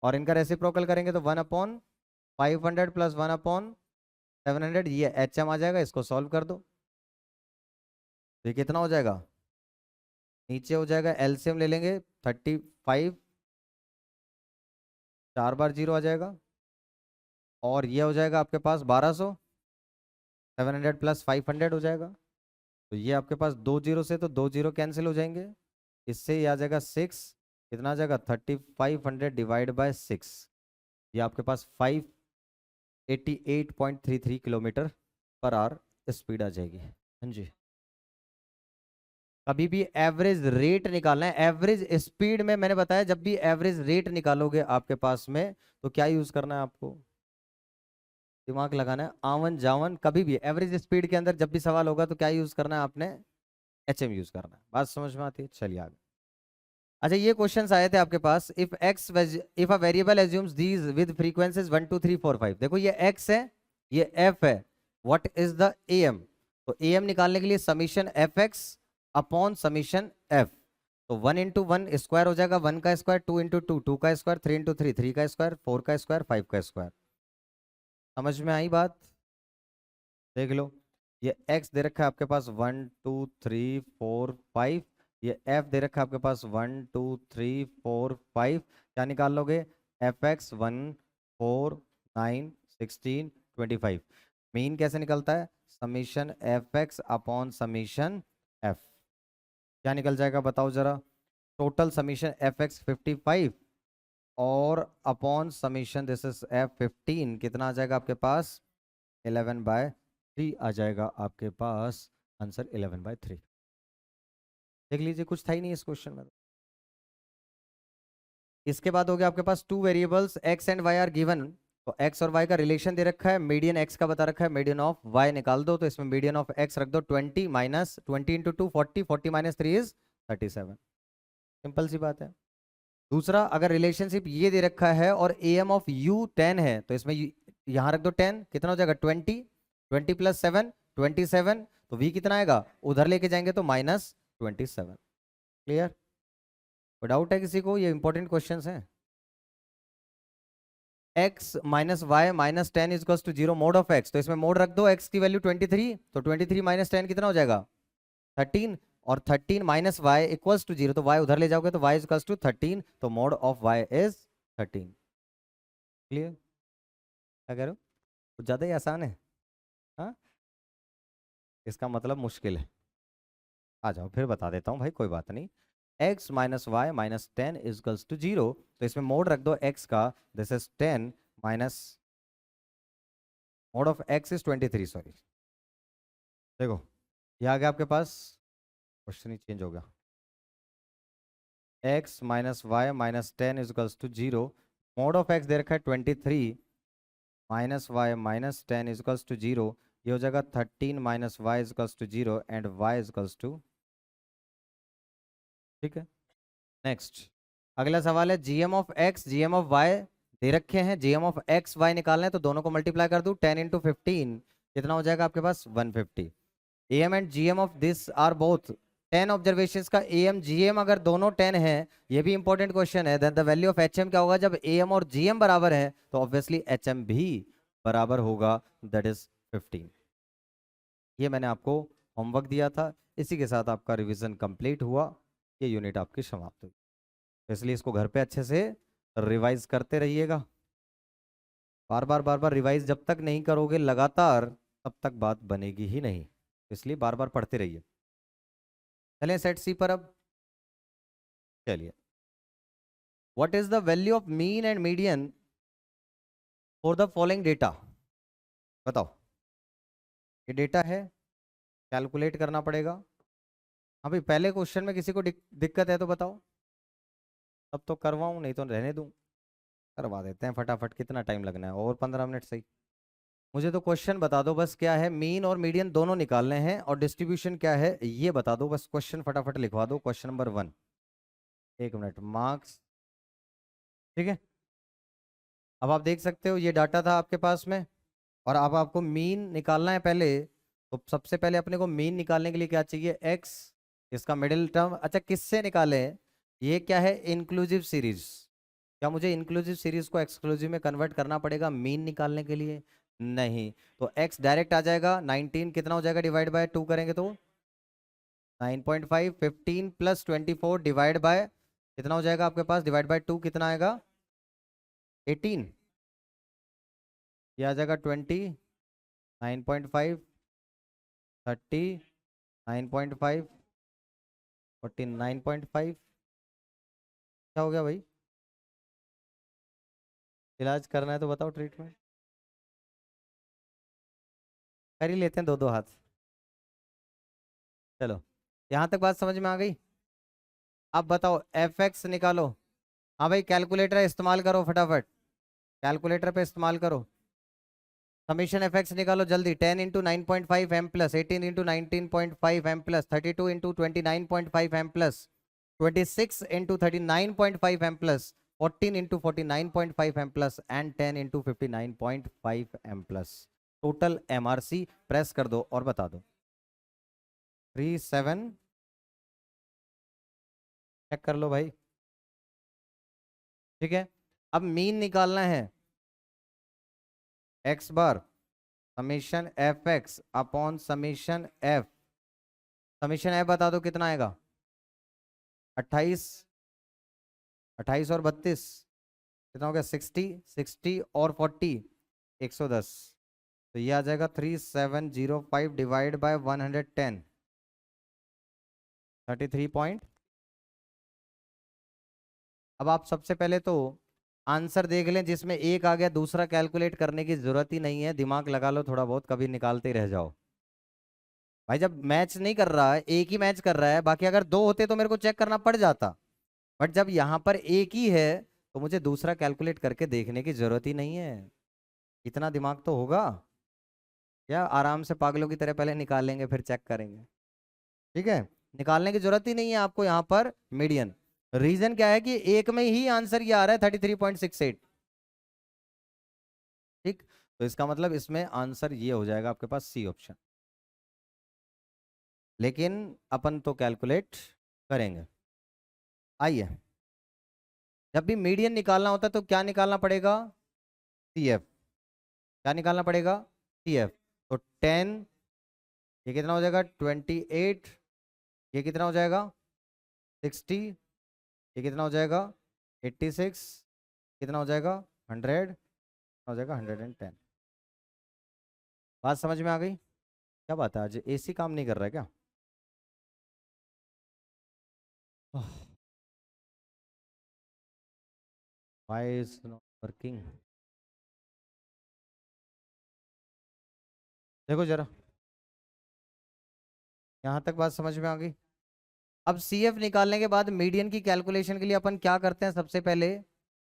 और इनका रेसिप्रोकल करेंगे तो 1/500 प्लस 1/700, ये HM आ जाएगा, इसको सॉल्व कर दो, तो ये कितना हो जाएगा, नीचे हो जाएगा एलसीएम ले लेंगे 35, 4 बार 0 आ जाएगा, और ये हो जाएगा आपके पास 1200, 700 प्लस 500 हो जाएगा, तो ये आपके पास 2 0 से तो 2 0 कैंसिल हो जाएंगे, इससे ये आ जाएगा 6, कितना आ जाएगा 3500 डिवाइड बाय 6, ये आपके पास 588.33 किलोमीटर पर आवर स्पीड आ जाएगी। हाँ जी। कभी भी एवरेज रेट निकालना है, एवरेज स्पीड में मैंने बताया जब भी एवरेज रेट निकालोगे आपके पास में तो क्या यूज करना है आपको, दिमाग लगाना है, आवन जावन, कभी भी एवरेज स्पीड के अंदर जब भी सवाल होगा तो क्या यूज करना है आपने, एचएम यूज करना है। बात समझ में आती है, चलिए आगे। अच्छा ये क्वेश्चंस आए थे आपके पास, if a variable assumes these with frequencies 1 2 3 4 5, देखो ये x है, ये f है, व्हाट इज द am, तो am निकालने के लिए summation fx upon summation f, तो 1 इंटू 1 स्क्वायर हो जाएगा 1 का स्क्वायर, 2 इंटू 2 2 का स्क्वायर, 3 इंटू 3 3 का स्क्वायर, 4 का स्क्वायर, 5 का स्क्वायर। समझ में आई बात, देख लो, ये x दे रखा है आपके पास 1 2 3 4 5, ये f दे रखा है आपके पास 1 2 3 4 5, क्या निकाल लोगे, एफ एक्स 1 4 9 16 25, मीन कैसे निकलता है, summation F x upon summation F, क्या निकल जाएगा बताओ जरा, टोटल समीशन एफ एक्स 55 और upon summation this is F 15, कितना आ जाएगा आपके पास 11/3 आ जाएगा आपके पास आंसर 11/3। देख लीजिए कुछ था ही नहीं इस क्वेश्चन में। इसके बाद हो गया आपके पास two variables X and Y are given, तो एक्स और वाई का रिलेशन दे रखा है, मीडियन एक्स का बता रखा है, मीडियन ऑफ वाई निकाल दो, तो इसमें मीडियन ऑफ एक्स रख दो 20 minus 20 into 2 40, 40 minus 3 is 37, simple सी बात है। दूसरा, अगर रिलेशनशिप ये दे रखा है और ए एम ऑफ यू 10 है, तो इसमें यहां रख दो 10, कितना हो जाएगा 20, 20 प्लस 7 27, तो वी कितना आएगा, उधर लेके जाएंगे तो -27। क्लियर, कोई डाउट है किसी को, ये इंपॉर्टेंट क्वेश्चन है। x minus y minus 10 is to 0, mode of x, तो इसमें मोड रख दो, x की वैल्यू 23, तो 23 माइनस 10 कितना हो जाएगा 13, और 13 माइनस वाई इक्वल्स टू 0, तो y उधर ले जाओगे तो y इक्वल्स टू 13, तो mode of y is 13। Clear, क्या कह रहे हो, कुछ ज्यादा ही आसान है, हाँ, इसका मतलब मुश्किल है, आ जाओ फिर बता देता हूँ भाई, कोई बात नहीं। x minus y minus 10 equals to 0, तो इसमें मोड रख दो x का, this is 10 minus mode of x is 23, sorry, देखो ये आ गया आपके पास, क्वेश्चन ही चेंज हो गया, x minus y minus 10 equals to 0, mode of x दे रखा है 23 minus y minus 10 equals to 0, ये हो जाएगा 13 minus y equals to 0 and y equals to, ठीक है। नेक्स्ट, अगला सवाल है GM of x GM of y दे रखे हैं, जीएम ऑफ एक्स वाई निकालना है, तो दोनों को मल्टीप्लाई कर दूं, 10 इंटू 15 कितना हो जाएगा आपके पास 150। AM and GM of this are both 10 observations का एएम जीएम अगर दोनों 10 है, ये भी इंपॉर्टेंट क्वेश्चन है, then the value of HM क्या होगा, जब एएम और जीएम बराबर है तो ऑब्वियसली एचएम भी बराबर होगा, दैट इज 15। ये मैंने आपको होमवर्क दिया था, इसी के साथ आपका रिवीजन कंप्लीट हुआ, ये यूनिट आपकी समाप्त हुई, तो इसलिए इसको घर पे अच्छे से रिवाइज करते रहिएगा, बार बार रिवाइज जब तक नहीं करोगे लगातार तब तक बात बनेगी ही नहीं, इसलिए बार बार पढ़ते रहिए। चलिए सेट सी पर अब चलिए, what is the value of mean and median for the following data, बताओ, ये डेटा है, कैलकुलेट करना पड़ेगा। हाँ भाई, पहले क्वेश्चन में किसी को दिक्कत है तो बताओ, तब तो करवाऊँ, नहीं तो रहने दूँ, करवा देते हैं फटाफट, कितना टाइम लगना है, और 15 मिनट सही। मुझे तो क्वेश्चन बता दो बस, क्या है, मीन और मीडियन दोनों निकालने हैं और डिस्ट्रीब्यूशन क्या है ये बता दो बस, क्वेश्चन फटाफट लिखवा दो, क्वेश्चन नंबर 1, एक मिनट, मार्क्स, ठीक है। अब आप देख सकते हो ये डाटा था आपके पास में, और अब आपको मीन निकालना है पहले, तो सबसे पहले अपने को मीन निकालने के लिए क्या चाहिए, एक्स, इसका मिडिल टर्म, अच्छा किससे निकाले, ये क्या है इंक्लूसिव सीरीज, क्या मुझे इंक्लूसिव सीरीज को एक्सक्लूसिव में कन्वर्ट करना पड़ेगा मीन निकालने के लिए, नहीं, तो x डायरेक्ट आ जाएगा 19, कितना हो जाएगा डिवाइड बाय 2 करेंगे तो 9.5, 15 प्लस 24 डिवाइड बाय कितना हो जाएगा आपके पास, डिवाइड बाय 2 कितना आएगा 18, ये आ जाएगा 20, 9.5, 30, 9.5, 49.5। क्या हो गया भाई? इलाज करना है तो बताओ, ट्रीटमेंट कर ही लेते हैं, दो दो हाथ। चलो, यहाँ तक बात समझ में आ गई। अब बताओ एफ एक्स निकालो। हाँ भाई, कैलकुलेटर इस्तेमाल करो फटाफट, कैलकुलेटर पे इस्तेमाल करो। समीशन एफ एक्स निकालो जल्दी। 10 × 9.5 m+, 18 × 19.5 m+, 32 × 29.5 m+, 26 × 39.5 m+, 14 × 49.5 m+, and 10 × 59.5 m+। Total MRC press कर दो और बता दो। 37। चेक कर लो भाई। ठीक है, अब मीन निकालना है। X bar summation F x upon summation F. Summation F बता दो कितना आएगा। 28, 28 और 32 कितना हो गया? 60, 60 और 40 110। तो ये आ जाएगा 3705 डिवाइड बाय 110, 33 पॉइंट। अब आप सबसे पहले तो आंसर देख लें, जिसमें एक आ गया दूसरा कैलकुलेट करने की जरूरत ही नहीं है, दिमाग लगा लो थोड़ा बहुत, कभी निकालते ही रह जाओ। भाई जब मैच नहीं कर रहा है, एक ही मैच कर रहा है, बाकी अगर दो होते तो मेरे को चेक करना पड़ जाता, बट जब यहाँ पर एक ही है तो मुझे दूसरा कैलकुलेट करके देखने की जरूरत ही नहीं है। इतना दिमाग तो होगा, या आराम से पागलों की तरह पहले निकाल लेंगे फिर चेक करेंगे। ठीक है, निकालने की जरूरत ही नहीं है आपको यहाँ पर मीडियन। रीजन क्या है कि एक में ही आंसर ये आ रहा है 33.68। ठीक, तो इसका मतलब इसमें आंसर ये हो जाएगा आपके पास, सी ऑप्शन। लेकिन अपन तो कैलकुलेट करेंगे। आइए, जब भी मीडियन निकालना होता है तो क्या निकालना पड़ेगा? CF। क्या निकालना पड़ेगा? CF। तो 10, ये कितना हो जाएगा? 28। ये कितना हो जाएगा? 60। ये कितना हो जाएगा? 86। कितना हो जाएगा? 100 हो जाएगा, 110। बात समझ में आ गई? क्या बात है, आज AC काम नहीं कर रहा है क्या? Why is not working? देखो जरा, यहाँ तक बात समझ में आ गई। अब CF निकालने के बाद मीडियन की कैलकुलेशन के लिए अपन क्या करते हैं? सबसे पहले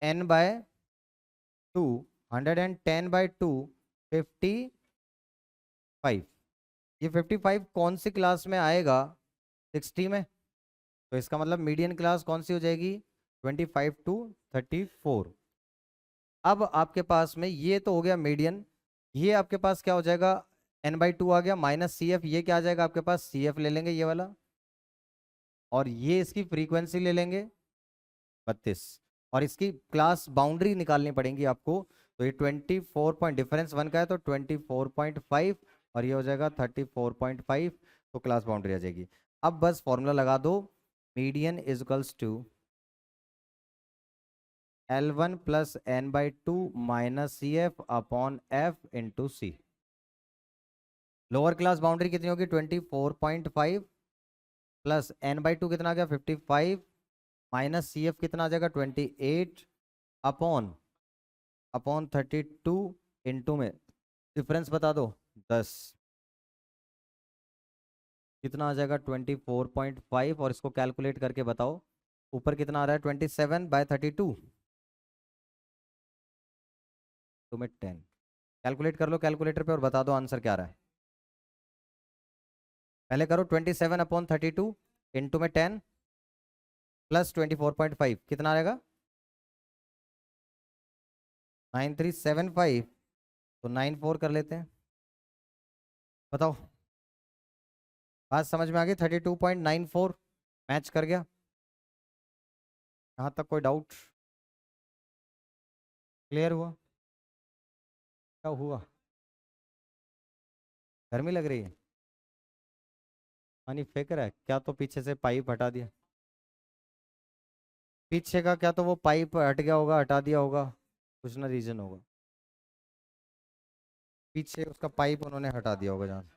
n/2, 110/2, 55। ये 55 कौन सी क्लास में आएगा? 60 में। तो इसका मतलब मीडियन क्लास कौन सी हो जाएगी? 25 to 34। अब आपके पास में ये तो हो गया मीडियन। ये आपके पास क्या हो जाएगा? n/2 आ गया, माइनस CF। ये क्या आ जाएगा आपके पास? CF ले लेंगे ये वाला, और ये इसकी फ्रीक्वेंसी ले लेंगे 32, और इसकी क्लास बाउंड्री निकालनी पड़ेगी आपको। तो ये 24 पॉइंट डिफरेंस वन का है, तो 24.5, और ये हो जाएगा 34.5। तो क्लास बाउंड्री आ जाएगी। अब बस फॉर्मूला लगा दो, median is equals to L1 + n/2 - CF upon F into C। Lower class boundary कितनी होगी? 24.5 प्लस n/2 कितना आ गया? 55 माइनस CF कितना आ जाएगा? 28 अपॉन 32 इंटू में डिफरेंस बता दो 10। कितना आ जाएगा? 24.5, और इसको कैलकुलेट करके बताओ ऊपर कितना आ रहा है? 27/32 में 10। कैलकुलेट कर लो कैलकुलेटर पे और बता दो आंसर क्या आ रहा है। पहले करो 27/32 इंटू में 10 प्लस 24.5, कितना आएगा? 9375। तो 94 कर लेते हैं। बताओ, बात समझ में आ गई? 32.94 मैच कर गया। यहाँ तक कोई डाउट? क्लियर हुआ? क्या हुआ? गर्मी लग रही है? पानी फेंक रहा है क्या? तो पीछे से पाइप हटा दिया। पीछे का क्या, तो वो पाइप हट गया होगा, हटा दिया होगा, कुछ ना रीजन होगा। पीछे उसका पाइप उन्होंने हटा दिया होगा जहाँ से।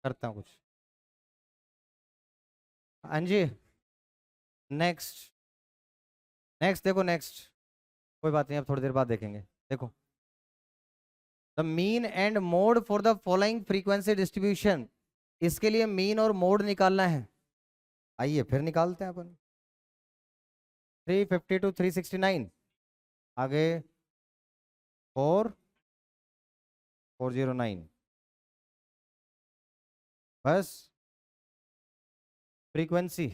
करता हूँ कुछ। हाँ जी। नेक्स्ट। नेक्स्ट देखो, नेक्स्ट। कोई बात नहीं, अब थोड़ी देर बाद देखेंगे। देखो, the mean and mode for the following frequency distribution. इसके लिए मीन और मोड निकालना है। आइए फिर निकालते हैं अपन। 350 टू 369। आगे 4409। बस। फ्रीक्वेंसी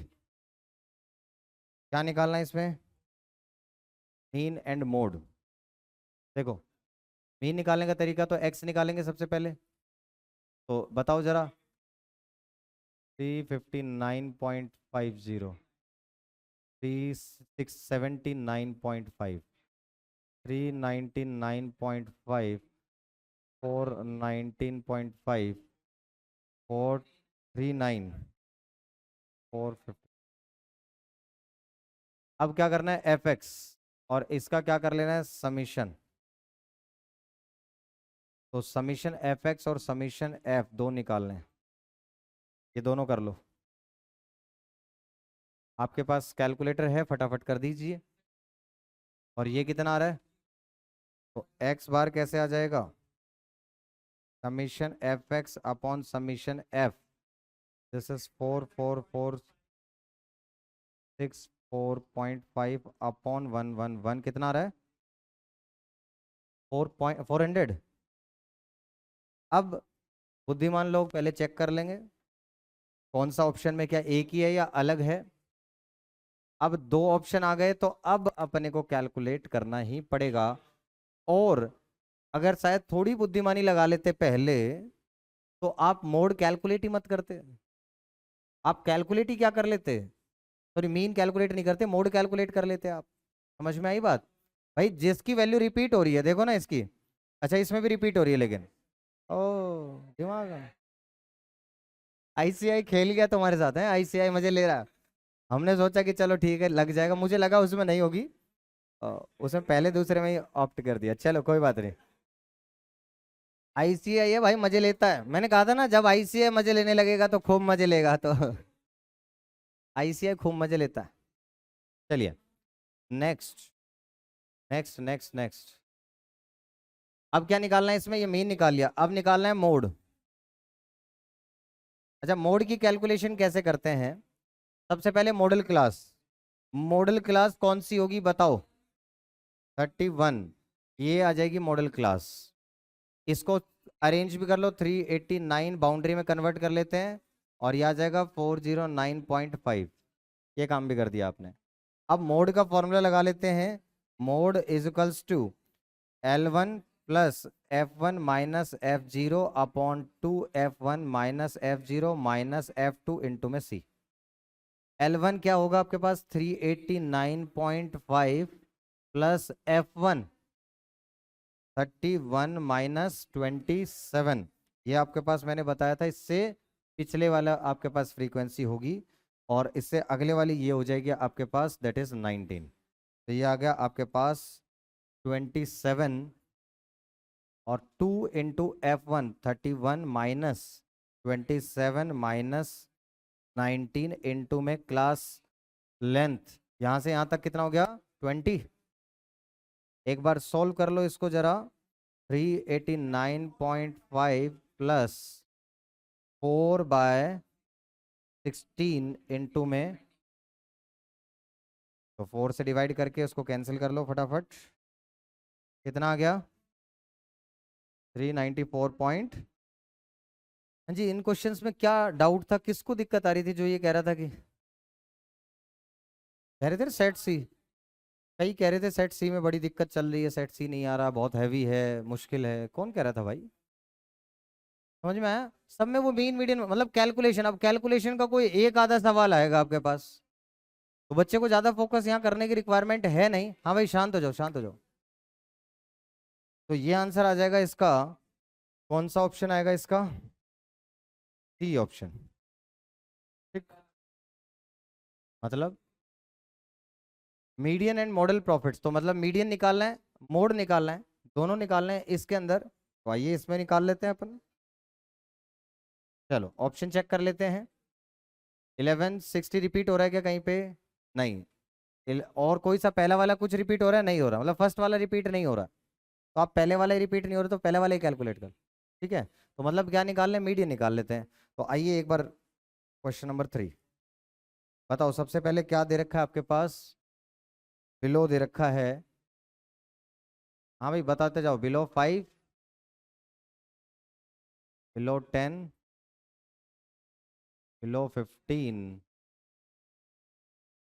क्या निकालना है इसमें? Mean and mode. देखो, मीन निकालने का तरीका तो एक्स निकालेंगे सबसे पहले। तो बताओ जरा। 359.50, 3679.5, 399.5, 419.5, 439, 450। अब क्या करना है? F x. और इसका क्या कर लेना है? समीशन। तो समीशन एफ एक्स और समीशन एफ दो निकालने हैं। ये दोनों कर लो। आपके पास कैलकुलेटर है, फटाफट कर दीजिए। और ये कितना आ रहा है? तो एक्स बार कैसे आ जाएगा? Summation F x upon summation F. This is 4446.5 upon 111। कितना आ रहा है? 400। अब बुद्धिमान लोग पहले चेक कर लेंगे कौन सा ऑप्शन में क्या एक ही है या अलग है। अब दो ऑप्शन आ गए तो अब अपने को कैलकुलेट करना ही पड़ेगा। और अगर शायद थोड़ी बुद्धिमानी लगा लेते पहले, तो आप मोड कैलकुलेट ही मत करते। आप कैलकुलेट ही क्या कर लेते? सॉरी, मीन कैलकुलेट नहीं करते, मोड कैलकुलेट कर लेते आप। समझ में आई बात? भाई जिसकी वैल्यू रिपीट हो रही है, देखो ना इसकी। अच्छा, इसमें भी रिपीट हो रही है लेकिन। ओ, दिमाग। आईसीआई खेल गया तुम्हारे साथ है, आईसीआई मजे ले रहा है। हमने सोचा कि चलो ठीक है लग जाएगा, मुझे लगा उसमें नहीं होगी। उसमें पहले दूसरे में ही ऑप्ट कर दिया। चलो कोई बात नहीं। आईसीआई है भाई, मजे लेता है। मैंने कहा था ना, जब आईसीआई मजे लेने लगेगा तो खूब मजे लेगा। तो आईसीआई खूब मजे लेता है। चलिए, नेक्स्ट, नेक्स्ट, नेक्स्ट, नेक्स्ट। अब क्या निकालना है इसमें? ये मीन निकाल लिया, अब निकालना है मोड। अच्छा, मोड की कैलकुलेशन कैसे करते हैं? सबसे पहले मॉडल क्लास। मॉडल क्लास कौन सी होगी बताओ? 31। ये आ जाएगी मॉडल क्लास। इसको अरेंज भी कर लो, 389 बाउंड्री में कन्वर्ट कर लेते हैं। और ये आ जाएगा 409.5। ये काम भी कर दिया आपने। अब मोड का फॉर्मूला लगा लेते हैं। Mode is equals to L1 plus F1 minus F0 upon 2 F1 minus F0 minus F2 into में C। L1 क्या होगा आपके पास? 389.5 प्लस F1 31 माइनस 27। ये आपके पास मैंने बताया था, इससे पिछले वाला आपके पास फ्रीक्वेंसी होगी। और इससे अगले वाली ये हो जाएगी आपके पास, दैट इज 19। तो ये आ गया आपके पास 27। और 2 into F1 31 minus 27 minus 19 into में क्लास लेंथ, यहां से यहां तक कितना हो गया? 20। एक बार सॉल्व कर लो इसको जरा। 389.5 प्लस 4/16 इंटू में, तो 4 से डिवाइड करके उसको कैंसिल कर लो फटाफट। कितना आ गया? 394 हाँ जी। इन क्वेश्चंस में क्या डाउट था? किसको दिक्कत आ रही थी जो ये कह रहा था कि कह रहे थे सेट सी? कई कह रहे थे सेट सी में बड़ी दिक्कत चल रही है, सेट सी नहीं आ रहा, बहुत हैवी है, मुश्किल है। कौन कह रहा था भाई? समझ में आया? सब में वो मीन मीडियन मतलब कैलकुलेशन। अब कैलकुलेशन का कोई एक आधा सवाल आएगा आपके पास, तो बच्चे को ज्यादा फोकस यहाँ करने की रिक्वायरमेंट है नहीं। हाँ भाई, शांत हो जाओ, शांत हो जाओ। तो ये आंसर आ जाएगा इसका। कौन सा ऑप्शन आएगा इसका? C option. ठीक। मतलब मीडियन एंड मॉडल प्रॉफिट्स, तो मतलब मीडियन निकालना है, मोड निकालना है, दोनों निकालना है इसके अंदर। तो आइए इसमें निकाल लेते हैं अपन। चलो ऑप्शन चेक कर लेते हैं। 1160 रिपीट हो रहा है क्या कहीं पे? नहीं। और कोई सा पहला वाला कुछ रिपीट हो रहा है? नहीं हो रहा, मतलब फर्स्ट वाला रिपीट नहीं हो रहा। तो आप पहले वाला ही रिपीट नहीं हो रहा तो पहले वाला ही कैलकुलेट कर। ठीक है, तो मतलब क्या निकाल लें, मीडियन निकाल लेते हैं। तो आइए एक बार क्वेश्चन नंबर 3 बताओ। सबसे पहले क्या दे रखा है आपके पास? बिलो दे रखा है। हाँ भाई बताते जाओ। बिलो 5, बिलो 10, बिलो 15,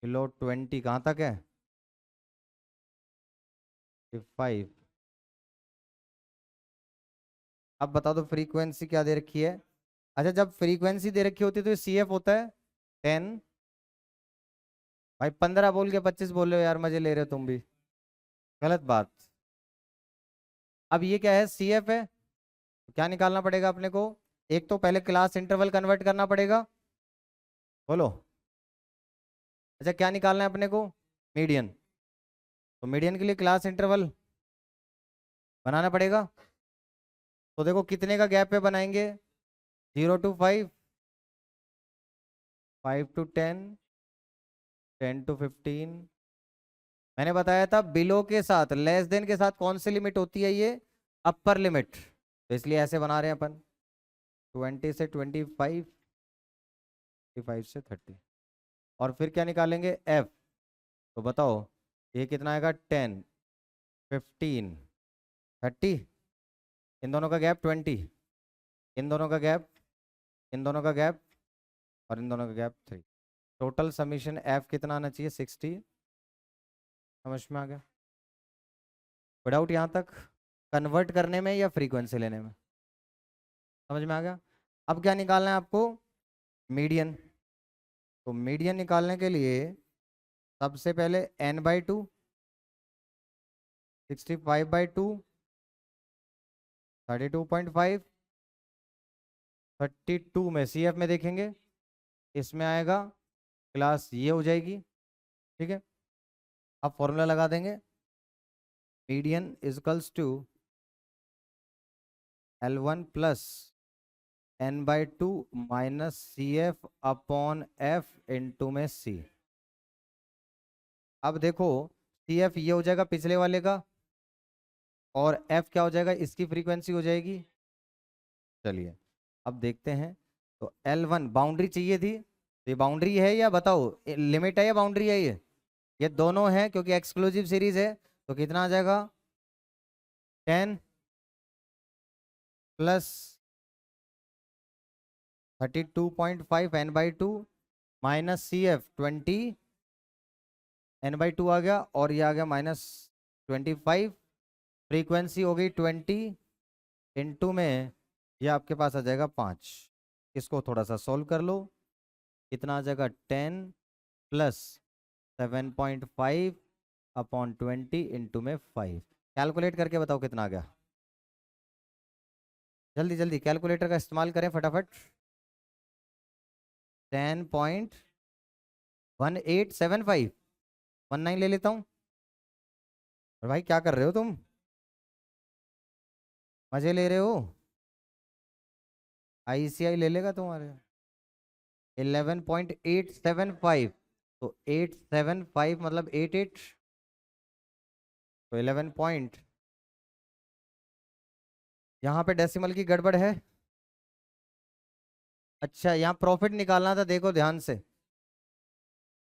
बिलो 20, कहाँ तक है? 5। अब बता दो फ्रीक्वेंसी क्या दे रखी है। अच्छा, जब फ्रीक्वेंसी दे रखी होती है तो सी एफ होता है 10। भाई 15 बोल के 25 बोल रहे हो यार, मजे ले रहे हो तुम भी। गलत बात। अब ये क्या है, सी एफ है, तो क्या निकालना पड़ेगा अपने को? एक तो पहले क्लास इंटरवल कन्वर्ट करना पड़ेगा। बोलो। अच्छा, क्या निकालना है अपने को? मीडियन। तो मीडियन के लिए क्लास इंटरवल बनाना पड़ेगा। तो देखो कितने का गैप पे बनाएंगे? 0 to 5, 5 to 10, 10 to 15। मैंने बताया था बिलो के साथ, लेस देन के साथ कौन सी लिमिट होती है? ये अपर लिमिट। तो इसलिए ऐसे बना रहे हैं अपन। 20 से 25, 25 से 30। और फिर क्या निकालेंगे? एफ। तो बताओ ये कितना आएगा? 10, 15, 30। इन दोनों का गैप 20, इन दोनों का गैप, इन दोनों का गैप, और इन दोनों का गैप 3। टोटल समीशन एफ कितना आना चाहिए? 60। समझ में आ गया? विदाउट यहाँ तक कन्वर्ट करने में या फ्रीक्वेंसी लेने में? समझ में आ गया? अब क्या निकालना है आपको? मीडियन। तो मीडियन निकालने के लिए सबसे पहले n/2, 65/2, 32.5, 32 में सी एफ में देखेंगे, इसमें आएगा क्लास ये हो जाएगी। ठीक है, अब फॉर्मूला लगा देंगे। Median equals to L1 plus n/2 minus C F upon F into में सी। अब देखो, सी एफ ये हो जाएगा पिछले वाले का, और एफ क्या हो जाएगा? इसकी फ्रीक्वेंसी हो जाएगी। चलिए अब देखते हैं। तो L1 बाउंड्री चाहिए थी, तो ये बाउंड्री है या बताओ, लिमिट है या बाउंड्री है? ये दोनों है क्योंकि एक्सक्लूसिव सीरीज है। तो कितना आ जाएगा? 10 प्लस 32.5 n/2 माइनस सी एफ 20 n/2 आ गया, और ये आ गया -25। फ्रीक्वेंसी हो गई 20 इंटू में, ये आपके पास आ जाएगा 5। इसको थोड़ा सा सोल्व कर लो। कितना आ जाएगा? 10 प्लस 7.5 अपॉन 20 इंटू में 5। कैलकुलेट करके बताओ कितना आ गया। जल्दी जल्दी कैलकुलेटर का इस्तेमाल करें फटाफट। 10.1875, 19 ले लेता हूँ। और भाई क्या कर रहे हो तुम? मजे ले रहे हो? आईसीआई ले लेगा तुम्हारे। 11.875। तो 875 मतलब 88। तो 11 यहाँ पे डेसिमल की गड़बड़ है। अच्छा, यहाँ प्रॉफिट निकालना था, देखो ध्यान से।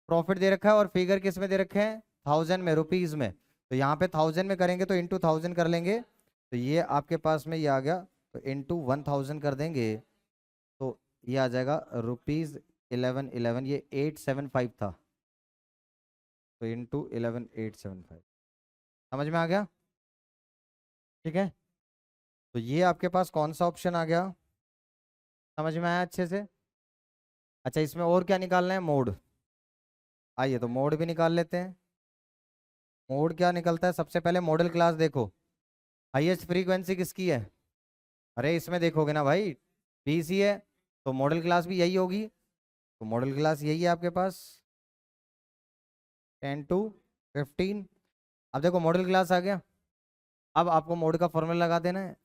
प्रॉफिट दे रखा है और फिगर किस में दे रखे हैं? 1000 में, रुपीज में। तो यहाँ पे 1000 में करेंगे तो इंटू 1000 कर लेंगे। तो ये आपके पास में ये आ गया, तो इंटू 1000 कर देंगे। तो ये आ जाएगा ₹1111। ये 875 था, तो इंटू 11875। समझ में आ गया? ठीक है, तो ये आपके पास कौन सा ऑप्शन आ गया? समझ में आया अच्छे से? अच्छा, इसमें और क्या निकालना है? मोड। आइए तो मोड भी निकाल लेते हैं। मोड क्या निकलता है? सबसे पहले मॉडल क्लास देखो। हाईएस्ट फ्रीक्वेंसी किसकी है? अरे इसमें देखोगे ना भाई, पीसी है, तो मॉडल क्लास भी यही होगी। तो मॉडल क्लास यही है आपके पास, 10 to 15। अब देखो मॉडल क्लास आ गया। अब आपको मोड का फॉर्मूला लगा देना है।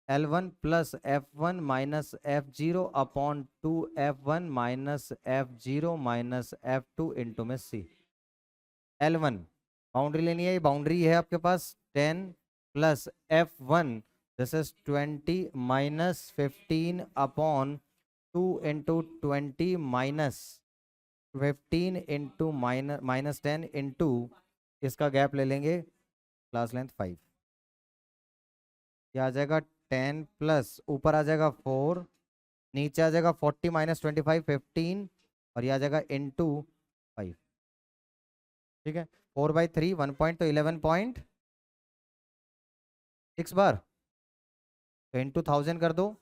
L1 plus F1 minus F0 upon 2F1 minus F0 minus F2 into में C। L1 बाउंड्री लेनी है, ये बाउंड्री है आपके पास 10 plus F1 this is 20 minus 15 upon 2 into 20 minus 15 into minus 10 into इसका गैप ले लेंगे क्लास लेंथ 5। ये आ जाएगा 10 प्लस ऊपर आ जाएगा 4, नीचे आ जाएगा 40 माइनस 25 15 और ये आ जाएगा इंटू 5। ठीक है, 4/3 1 पॉइंट तो 11.6 बार, तो इंटू 1000 कर दो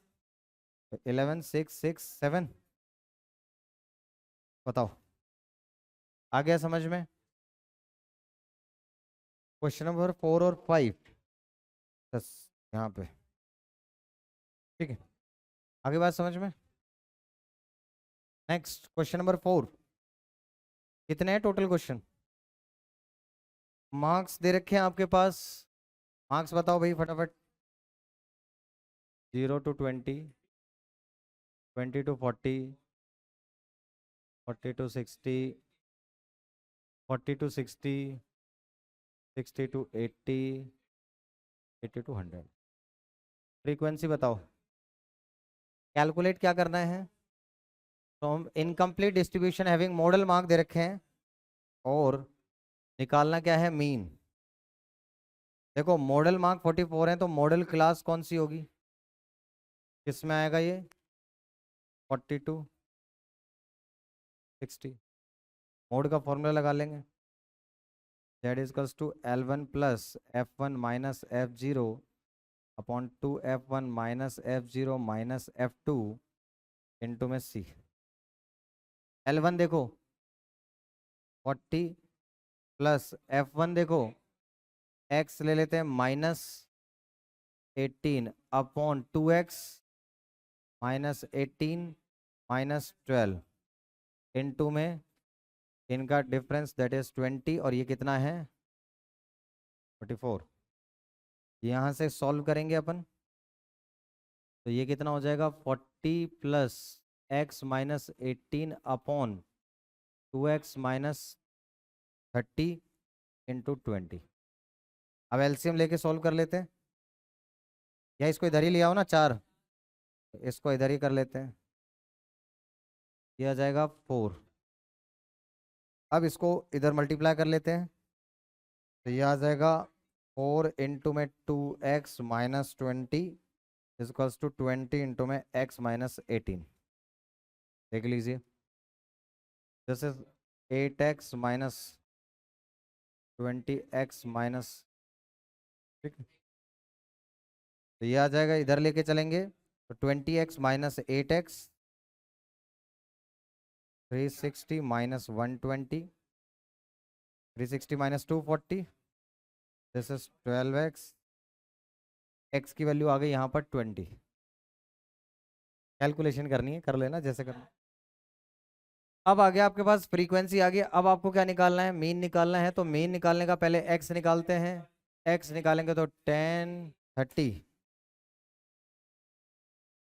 11667। बताओ आ गया समझ में? क्वेश्चन नंबर 4 और 5 बस यहाँ पे। ठीक है, आगे बात समझ में? Next question number 4। कितने हैं टोटल क्वेश्चन? मार्क्स दे रखे हैं आपके पास, मार्क्स बताओ भाई फटाफट। 0 to 20, 20 to 40, 40 to 60, 40 to 60, 60 to 80, 80 to 100। Frequency बताओ, कैलकुलेट क्या करना है? तो हम incomplete distribution having modal mark दे रखे हैं और निकालना क्या है? मीन। देखो मॉडल मार्क 44 है तो मॉडल क्लास कौन सी होगी? किसमें आएगा ये? 42 60। मोड का फॉर्मूला लगा लेंगे, that is equals to L1 plus F1 minus F0 upon 2F1 minus F0 minus F2 into में C। L1 देखो 40 प्लस F1 देखो x ले लेते हैं minus 18 upon 2x minus 18 minus 12 into में इनका डिफरेंस दैट इज 20 और ये कितना है? 44। यहाँ से सॉल्व करेंगे अपन तो ये कितना हो जाएगा? 40 plus x minus 18 upon 2x minus 30 into 20। अब एलसीएम लेके सॉल्व कर लेते हैं, या इसको इधर ही ले आओ ना 4, इसको इधर ही कर लेते हैं। ये आ जाएगा 4। अब इसको इधर मल्टीप्लाई कर लेते हैं तो ये आ जाएगा 4 इंटू में 2x minus 20 equals to 20 into में x माइनस 18। देख लीजिए, this is 8x minus 20x minus. ठीक है, तो ये आ जाएगा, इधर लेके चलेंगे तो 20x minus 8x 360 minus 120 360 minus 240 this is 12x। x की वैल्यू आ गई यहाँ पर 20। कैलकुलेशन करनी है, कर लेना जैसे करना। अब आ गया आपके पास फ्रीक्वेंसी आ गई। अब आपको क्या निकालना है? मीन निकालना है। तो मीन निकालने का पहले x निकालते हैं। x निकालेंगे तो 10 30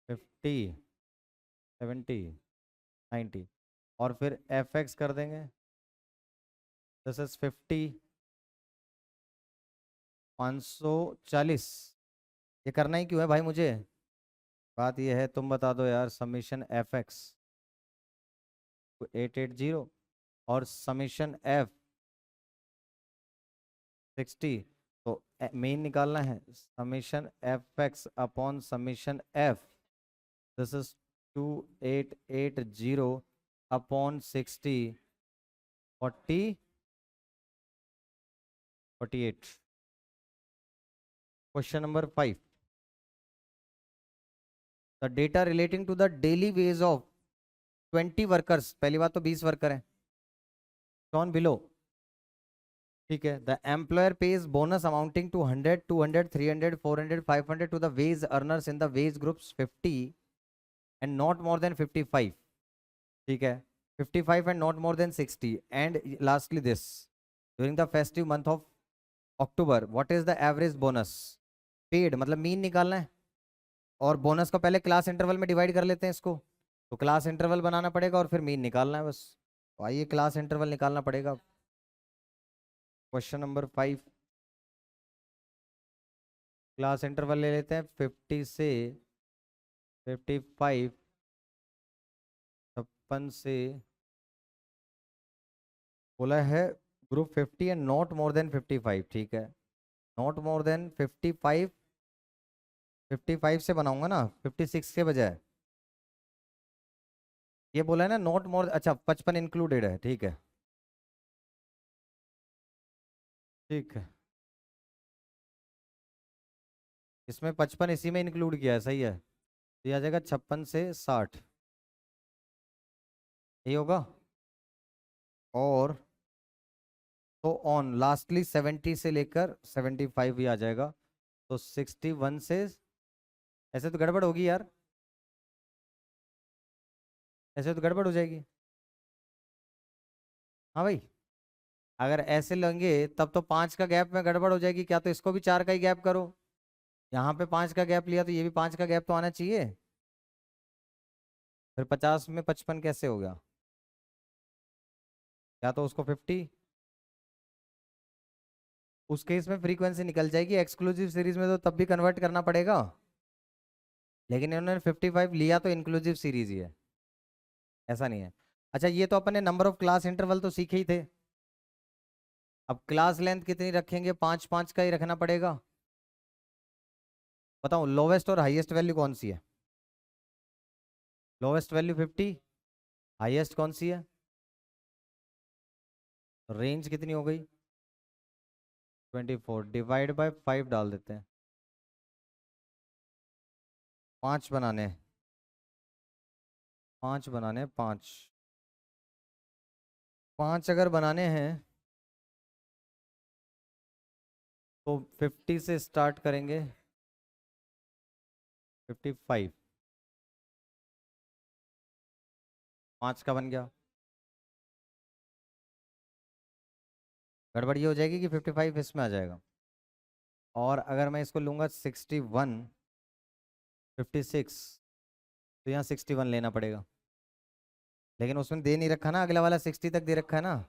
50 70 90 और फिर fx कर देंगे, दिस इज 50 540। ये करना ही क्यों है भाई मुझे? बात ये है, तुम बता दो यार। समीशन fx 880 और समीशन f 60। तो मेन निकालना है summation fx upon summation f, this is 2880 upon 60 40 48। Question number 5, the data relating to the daily wage of 20 workers. पहली बात तो 20 वर्कर हैं शॉन बिलो। ठीक है, the employer pays bonus amounting to 100 200 300 400 500 to the wage earners in the wage groups 50 and not more than 55। ठीक है, 55 and not more than 60 and lastly this during the festive month of October what is the average bonus paid. मतलब mean निकालना है। और bonus को पहले class interval में divide कर लेते हैं इसको। तो क्लास इंटरवल बनाना पड़ेगा और फिर मीन निकालना है बस। तो आइए क्लास इंटरवल निकालना पड़ेगा। Question number 5। क्लास इंटरवल ले लेते हैं 50 से 55, 56 से, बोला है group 50 and not more than 55, ठीक है। नॉट मोर देन 55, 55 से बनाऊंगा ना 56 के बजाय। ये बोला है ना नॉट मोर, अच्छा 55 इंक्लूडेड है, ठीक है। ठीक है, इसमें 55 इसी में इंक्लूड किया है, सही है। तो ये आ जाएगा 56 से 60, ये होगा। और तो ऑन लास्टली 70 से लेकर 75 ही आ जाएगा। तो 61 से, ऐसे तो गड़बड़ होगी यार, ऐसे तो गड़बड़ हो जाएगी। हाँ भाई, अगर ऐसे लेंगे तब तो 5 का गैप में गड़बड़ हो जाएगी, क्या तो इसको भी 4 का ही गैप करो। यहाँ पे 5 का गैप लिया तो ये भी 5 का गैप तो आना चाहिए। फिर 50 में 55 कैसे हो गया? या तो उसको 50, उस केस में फ्रीक्वेंसी निकल जाएगी। एक्सक्लूसिव सीरीज में तो तब भी कन्वर्ट करना पड़ेगा, लेकिन इन्होंने 55 लिया तो इंक्लूसिव सीरीज ही है, ऐसा नहीं है। अच्छा, ये तो अपने नंबर ऑफ क्लास इंटरवल तो सीखे ही थे। अब क्लास लेंथ कितनी रखेंगे? 5 5 का ही रखना पड़ेगा। बताओ लोवेस्ट और हाईएस्ट वैल्यू कौन सी है? लोवेस्ट वैल्यू 50, हाईएस्ट कौन सी है? रेंज कितनी हो गई? 24 डिवाइड बाय 5 डाल देते हैं। 5 बनाने हैं, 5 बनाने हैं, 5 5 अगर बनाने हैं तो 50 से स्टार्ट करेंगे, 55, 5 का बन गया। गड़बड़ ये हो जाएगी कि 55 इसमें आ जाएगा। और अगर मैं इसको लूँगा 61, 56, तो यहाँ 61 लेना पड़ेगा। लेकिन उसमें दे नहीं रखा ना, अगला वाला 60 तक दे रखा है ना,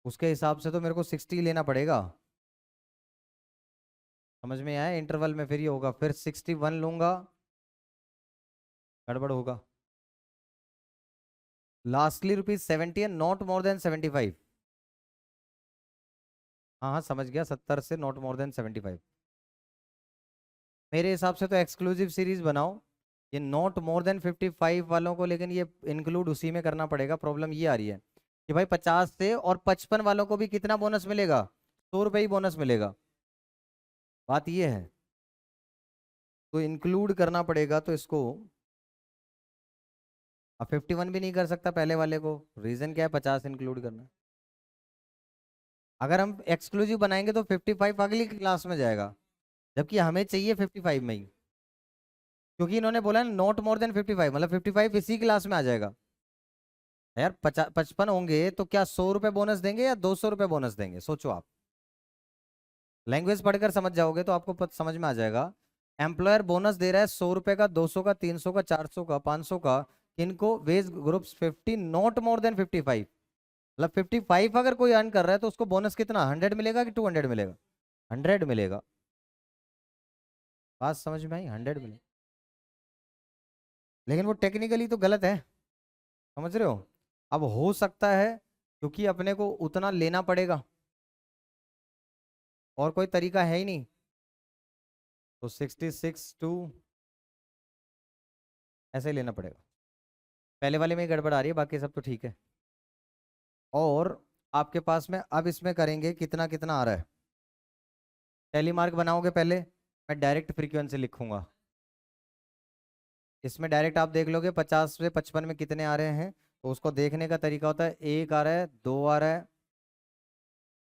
उसके हिसाब से तो मेरे को 60 लेना पड़ेगा। समझ में आया? इंटरवल में फिर ये होगा, फिर 61 लूंगा, गड़बड़ होगा। Lastly ₹70 and not more then 75। हाँ हाँ समझ गया, 70 से नॉट मोर देन 75। मेरे हिसाब से तो एक्सक्लूसिव सीरीज बनाओ, ये नॉट मोर देन 55 वालों को, लेकिन ये इंक्लूड उसी में करना पड़ेगा। प्रॉब्लम ये आ रही है कि भाई 50 से और 55 वालों को भी कितना बोनस मिलेगा? 100 रुपये ही बोनस मिलेगा। बात ये है, तो इंक्लूड करना पड़ेगा तो इसको। अब 51 भी नहीं कर सकता पहले वाले को, रीजन क्या है? 50 इंक्लूड करना। अगर हम एक्सक्लूसिव बनाएंगे तो 55 अगली क्लास में जाएगा, जबकि हमें चाहिए 55 में ही, क्योंकि इन्होंने बोला नॉट मोर देन 55, मतलब 55 इसी क्लास में आ जाएगा। यार 55 होंगे तो क्या 100 रुपये बोनस देंगे या 200 रुपये बोनस देंगे? सोचो आप, लैंग्वेज पढ़कर समझ जाओगे तो आपको समझ में आ जाएगा। एम्प्लॉयर बोनस दे रहा है 100 रुपये का, 200 का, 300 का, 400 का, 500 का। किनको? Wage groups 50 not more than 55। मतलब 55 अगर कोई अर्न कर रहा है तो उसको बोनस कितना, 100 मिलेगा कि 200 मिलेगा? 100 मिलेगा। बात समझ में आई? 100 मिलेगा। लेकिन वो टेक्निकली तो गलत है, समझ रहे हो? अब हो सकता है क्योंकि अपने को उतना लेना पड़ेगा, और कोई तरीका है ही नहीं। तो 66 टू ऐसे ही लेना पड़ेगा। पहले वाले में ही गड़बड़ आ रही है, बाकी सब तो ठीक है। और आपके पास में अब इसमें करेंगे कितना कितना आ रहा है। टैली मार्क बनाओगे पहले, मैं डायरेक्ट फ्रीक्वेंसी लिखूंगा। इसमें डायरेक्ट आप देख लोगे 50 से 55 में कितने आ रहे हैं। तो उसको देखने का तरीका होता है, 1 आ रहा है, 2 आ रहा है,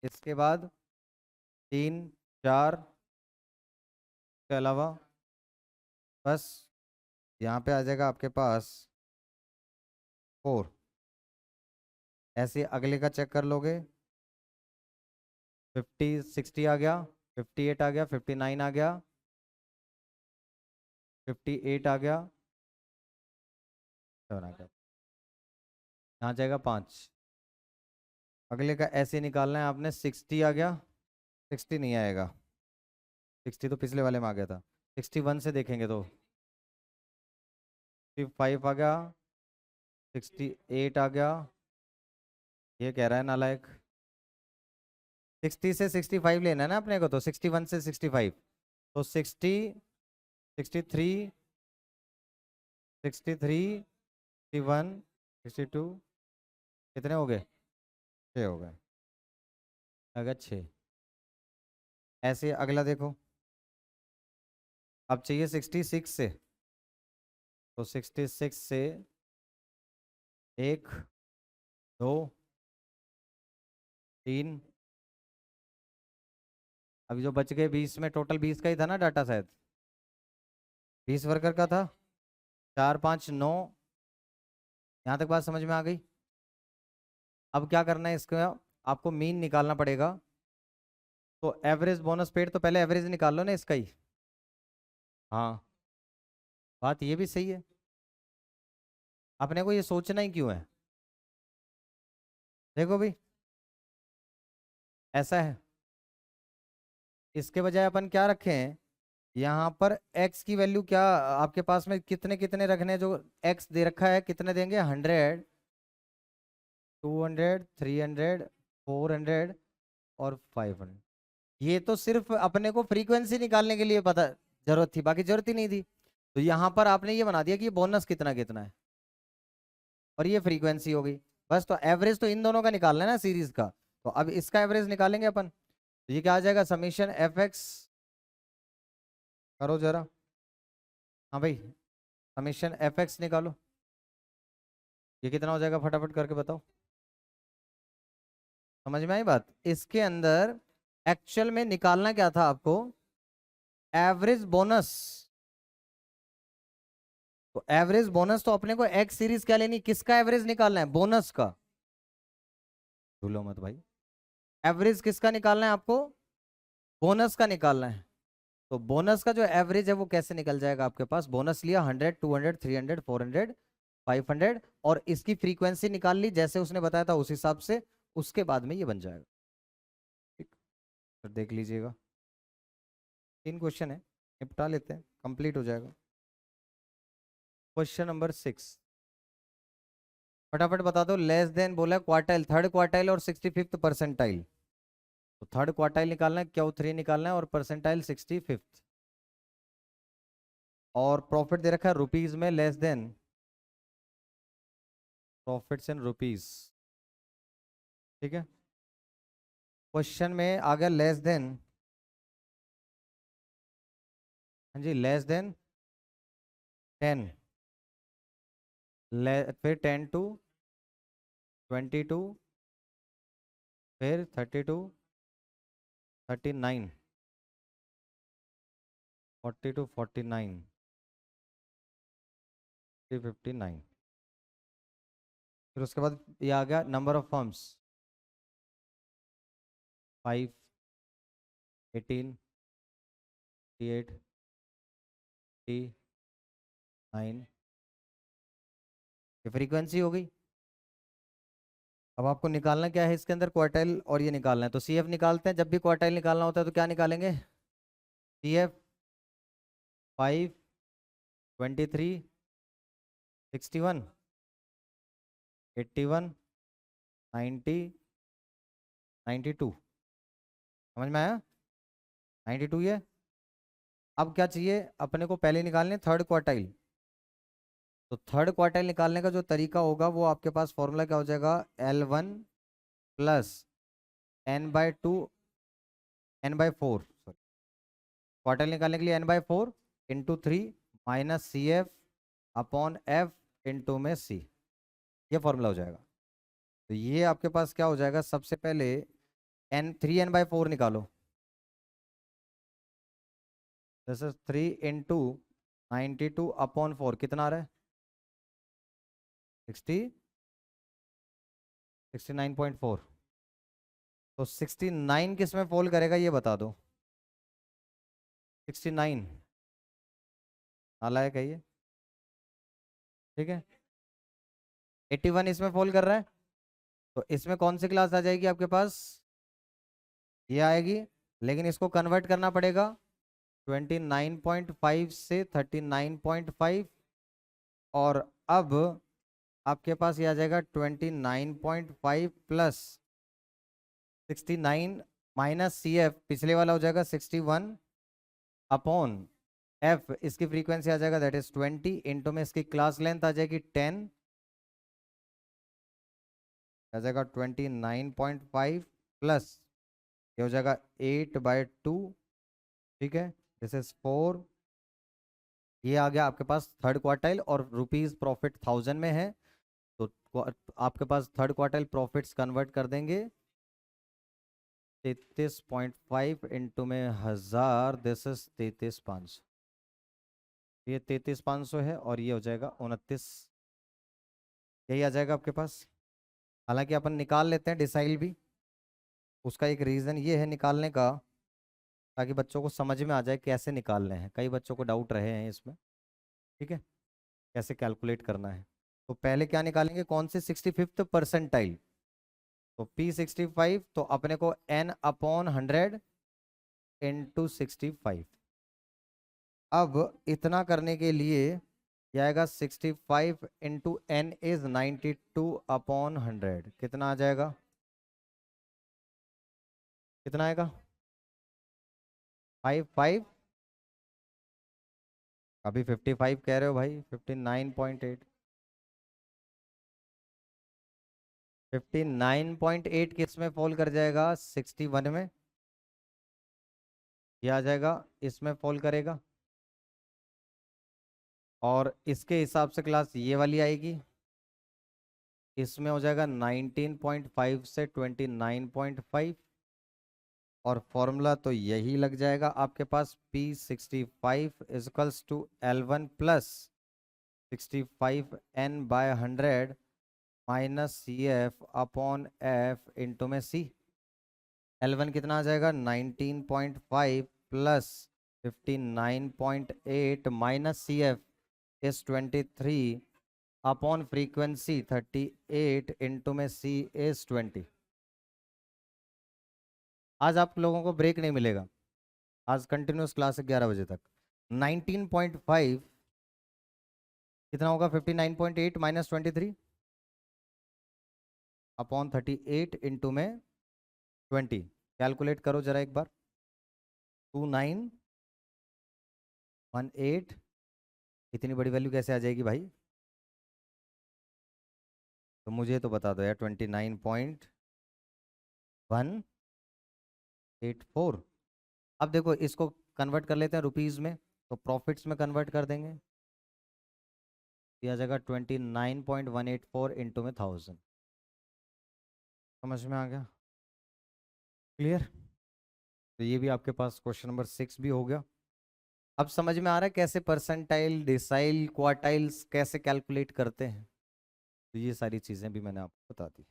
इसके बाद 3, 4 के अलावा बस यहाँ पे आ जाएगा आपके पास 4। ऐसे अगले का चेक कर लोगे, 50, 60 आ गया, 58 आ गया, 59 आ गया, 58 आ गया, 7 आ गया, यहाँ जाएगा 5। अगले का ऐसे निकालना है आपने, 60 आ गया, 60 नहीं आएगा, 60 तो पिछले वाले में आ गया था। 61 से देखेंगे तो 65 आ गया, 68 आ गया, ये कह रहा है नालायक। 60 से 65 लेना है ना अपने को, तो 61 से 65, तो 60, 63, 63, 61, 62, कितने हो गए? 6 हो गए। अगर 6, ऐसे अगला देखो, अब चाहिए 66 से, तो 66 से 1, 2, 3, अभी जो बच गए 20 में, टोटल 20 का ही था ना डाटा शायद, 20 वर्कर का था, 4, 5, 9, यहाँ तक बात समझ में आ गई। अब क्या करना है इसका, आपको मीन निकालना पड़ेगा, तो एवरेज बोनस पेड, तो पहले एवरेज निकाल लो ना इसका ही। हाँ, बात ये भी सही है, अपने को ये सोचना ही क्यों है। देखो भाई, ऐसा है, इसके बजाय अपन क्या रखें, यहाँ पर x की वैल्यू क्या, आपके पास में कितने कितने रखने हैं, जो x दे रखा है कितने देंगे, 100, 200, 300, 400 और 500। ये तो सिर्फ अपने को फ्रीक्वेंसी निकालने के लिए पता जरूरत थी, बाकी जरूरत ही नहीं थी। तो यहाँ पर आपने ये बना दिया कि ये बोनस कितना कितना है, और ये फ्रीक्वेंसी हो गई। बस, तो एवरेज तो इन दोनों का निकालना है ना सीरीज का, तो अब इसका एवरेज निकालेंगे अपन। तो ये क्या आ जाएगा, समीशन एफ एक्स, करो जरा। हाँ भाई, समीशन एफ एक्स निकालो, ये कितना हो जाएगा फटाफट करके बताओ। समझ में आई बात, इसके अंदर एक्चुअल में निकालना क्या था आपको, एवरेज बोनस। तो एवरेज बोनस तो अपने को एक्स सीरीज क्या लेनी, किसका एवरेज निकालना है, बोनस का। भूलो मत भाई, एवरेज किसका निकालना है आपको, बोनस का निकालना है। तो बोनस का जो एवरेज है वो कैसे निकल जाएगा आपके पास, बोनस लिया 100, 200, 300, 400, 500, और इसकी फ्रीक्वेंसी निकाल ली जैसे उसने बताया था उस हिसाब से, उसके बाद में ये बन जाएगा। ठीक, तो देख लीजिएगा, 3 क्वेश्चन है, निपटा लेते हैं, कंप्लीट हो जाएगा। क्वेश्चन नंबर 6, फटाफट बता दो। लेस देन बोला क्वार्टाइल, थर्ड क्वार्टाइल और 65th परसेंटाइल। तो थर्ड क्वार्टाइल निकालना है, Q3 निकालना है, और परसेंटाइल 65th। और प्रॉफिट दे रखा है रुपीज में, less than, profits in rupees. ठीक है, क्वेश्चन में आ गया लेस देन, हाँ जी, लेस देन 10, फिर 10 टू 22, फिर 32, 39, 40 टू 49, 59। फिर उसके बाद ये आ गया नंबर ऑफ फर्म्स, 5, 18, 8, 9, ये फ्रीक्वेंसी हो गई। अब आपको निकालना क्या है इसके अंदर, क्वार्टाइल और ये निकालना है, तो CF निकालते हैं। जब भी क्वार्टाइल निकालना होता है तो क्या निकालेंगे, CF 5, 23, 61, 81, 90, 92। समझ में आया, 92 ये। अब क्या चाहिए अपने को, पहले निकालने थर्ड क्वार्टाइल। तो थर्ड क्वार्टाइल निकालने का जो तरीका होगा वो आपके पास फॉर्मूला क्या हो जाएगा, L1 plus N/2, N/4, sorry, quartile निकालने के लिए N/4 into 3 minus CF upon F into में C, ये फॉर्मूला हो जाएगा। तो ये आपके पास क्या हो जाएगा, सबसे पहले 3N/4 निकालो, दिस इज 3 इंटू 92 अपॉन 4, कितना आ रहा है, 60, 69.4। तो 69 किस में फॉल करेगा ये बता दो, 69, नालायक है ये। ठीक है, 81 इसमें फॉल कर रहा है, तो इसमें कौन सी क्लास आ जाएगी आपके पास? ये आएगी। लेकिन इसको कन्वर्ट करना पड़ेगा 29.5 से 39.5, और अब आपके पास ये आ जाएगा 29.5 प्लस 69 माइनस सी एफ, पिछले वाला हो जाएगा 61 अपॉन एफ, इसकी फ्रीक्वेंसी आ जाएगा दैट इज 20, इंटू में इसकी क्लास लेंथ आ जाएगी 10, आ जाएगा 29.5 प्लस ये हो जाएगा 8/2। ठीक है, दिस इज 4। ये आ गया आपके पास थर्ड क्वार्टाइल, और रुपीज प्रॉफिट 1000 में है, तो आपके पास थर्ड क्वार्टाइल प्रॉफिट्स कन्वर्ट कर देंगे 33.5 इंटू में 1000, दिस इज 33,500। ये 33,500 है, और ये हो जाएगा 29, यही आ जाएगा आपके पास। हालांकि अपन निकाल लेते हैं डिसाइल भी, उसका एक रीज़न ये है निकालने का, ताकि बच्चों को समझ में आ जाए कैसे निकालने हैं, कई बच्चों को डाउट रहे हैं इसमें। ठीक है, कैसे कैलकुलेट करना है। तो पहले क्या निकालेंगे, कौन से 65th परसेंटाइल, तो P65, तो अपने को N/100 इंटू 65। अब इतना करने के लिए ये आएगा 65 इंटू N इज 92/100, कितना आ जाएगा, कितना आएगा? 5 अभी 55 कह रहे हो भाई, 59.8, 59.8 किस में फॉल कर जाएगा? 61 में। ये आ जाएगा, इसमें फॉल करेगा, और इसके हिसाब से क्लास ये वाली आएगी, इसमें हो जाएगा 19.5 से 29.5, और फॉर्मूला तो यही लग जाएगा आपके पास, P65 equals to L1 plus 65N/100 minus CF/F into में C। L1 कितना आ जाएगा? 19.5 plus 59.8 minus CF is 23 upon frequency 38 into में C इज 20। आज आप लोगों को ब्रेक नहीं मिलेगा, आज कंटिन्यूस क्लास है 11 बजे तक। 19.5 कितना होगा? 59.8 माइनस 23 अपॉन 38 इंटू में 20। कैलकुलेट करो जरा एक बार, 2918। इतनी बड़ी वैल्यू कैसे आ जाएगी भाई? तो मुझे तो बता दो यार, 29.184। अब देखो इसको कन्वर्ट कर लेते हैं रुपीज में, तो प्रॉफिट्स में कन्वर्ट कर देंगे, दिया जाएगा 29.184 इंटू में 1000। समझ में आ गया? क्लियर? तो ये भी आपके पास क्वेश्चन नंबर 6 भी हो गया। अब समझ में आ रहा है कैसे परसेंटाइल, डिसाइल, क्वार्टाइल्स कैसे कैलकुलेट करते हैं? तो ये सारी चीजें भी मैंने आपको बता दी।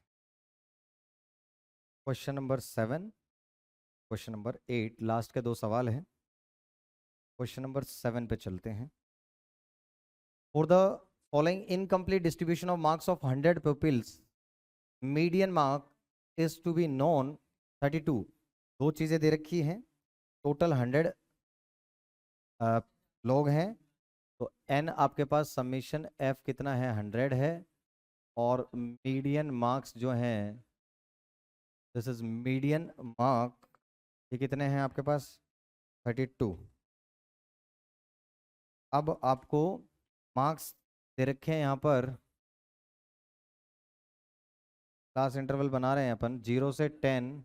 Question number 7, question number 8, last के 2 सवाल हैं। क्वेश्चन नंबर 7 पे चलते हैं। For the following incomplete distribution of marks of 100 pupils, median mark is to be known 32। दो चीजें दे रखी हैं, टोटल 100 लोग हैं, तो n आपके पास समीशन f कितना है? 100 है, और मीडियन मार्क्स जो हैं, दिस इज मीडियन मार्क, ये कितने हैं आपके पास? 32। अब आपको मार्क्स दे रखे हैं यहाँ पर, क्लास इंटरवल बना रहे हैं अपन 0 से 10,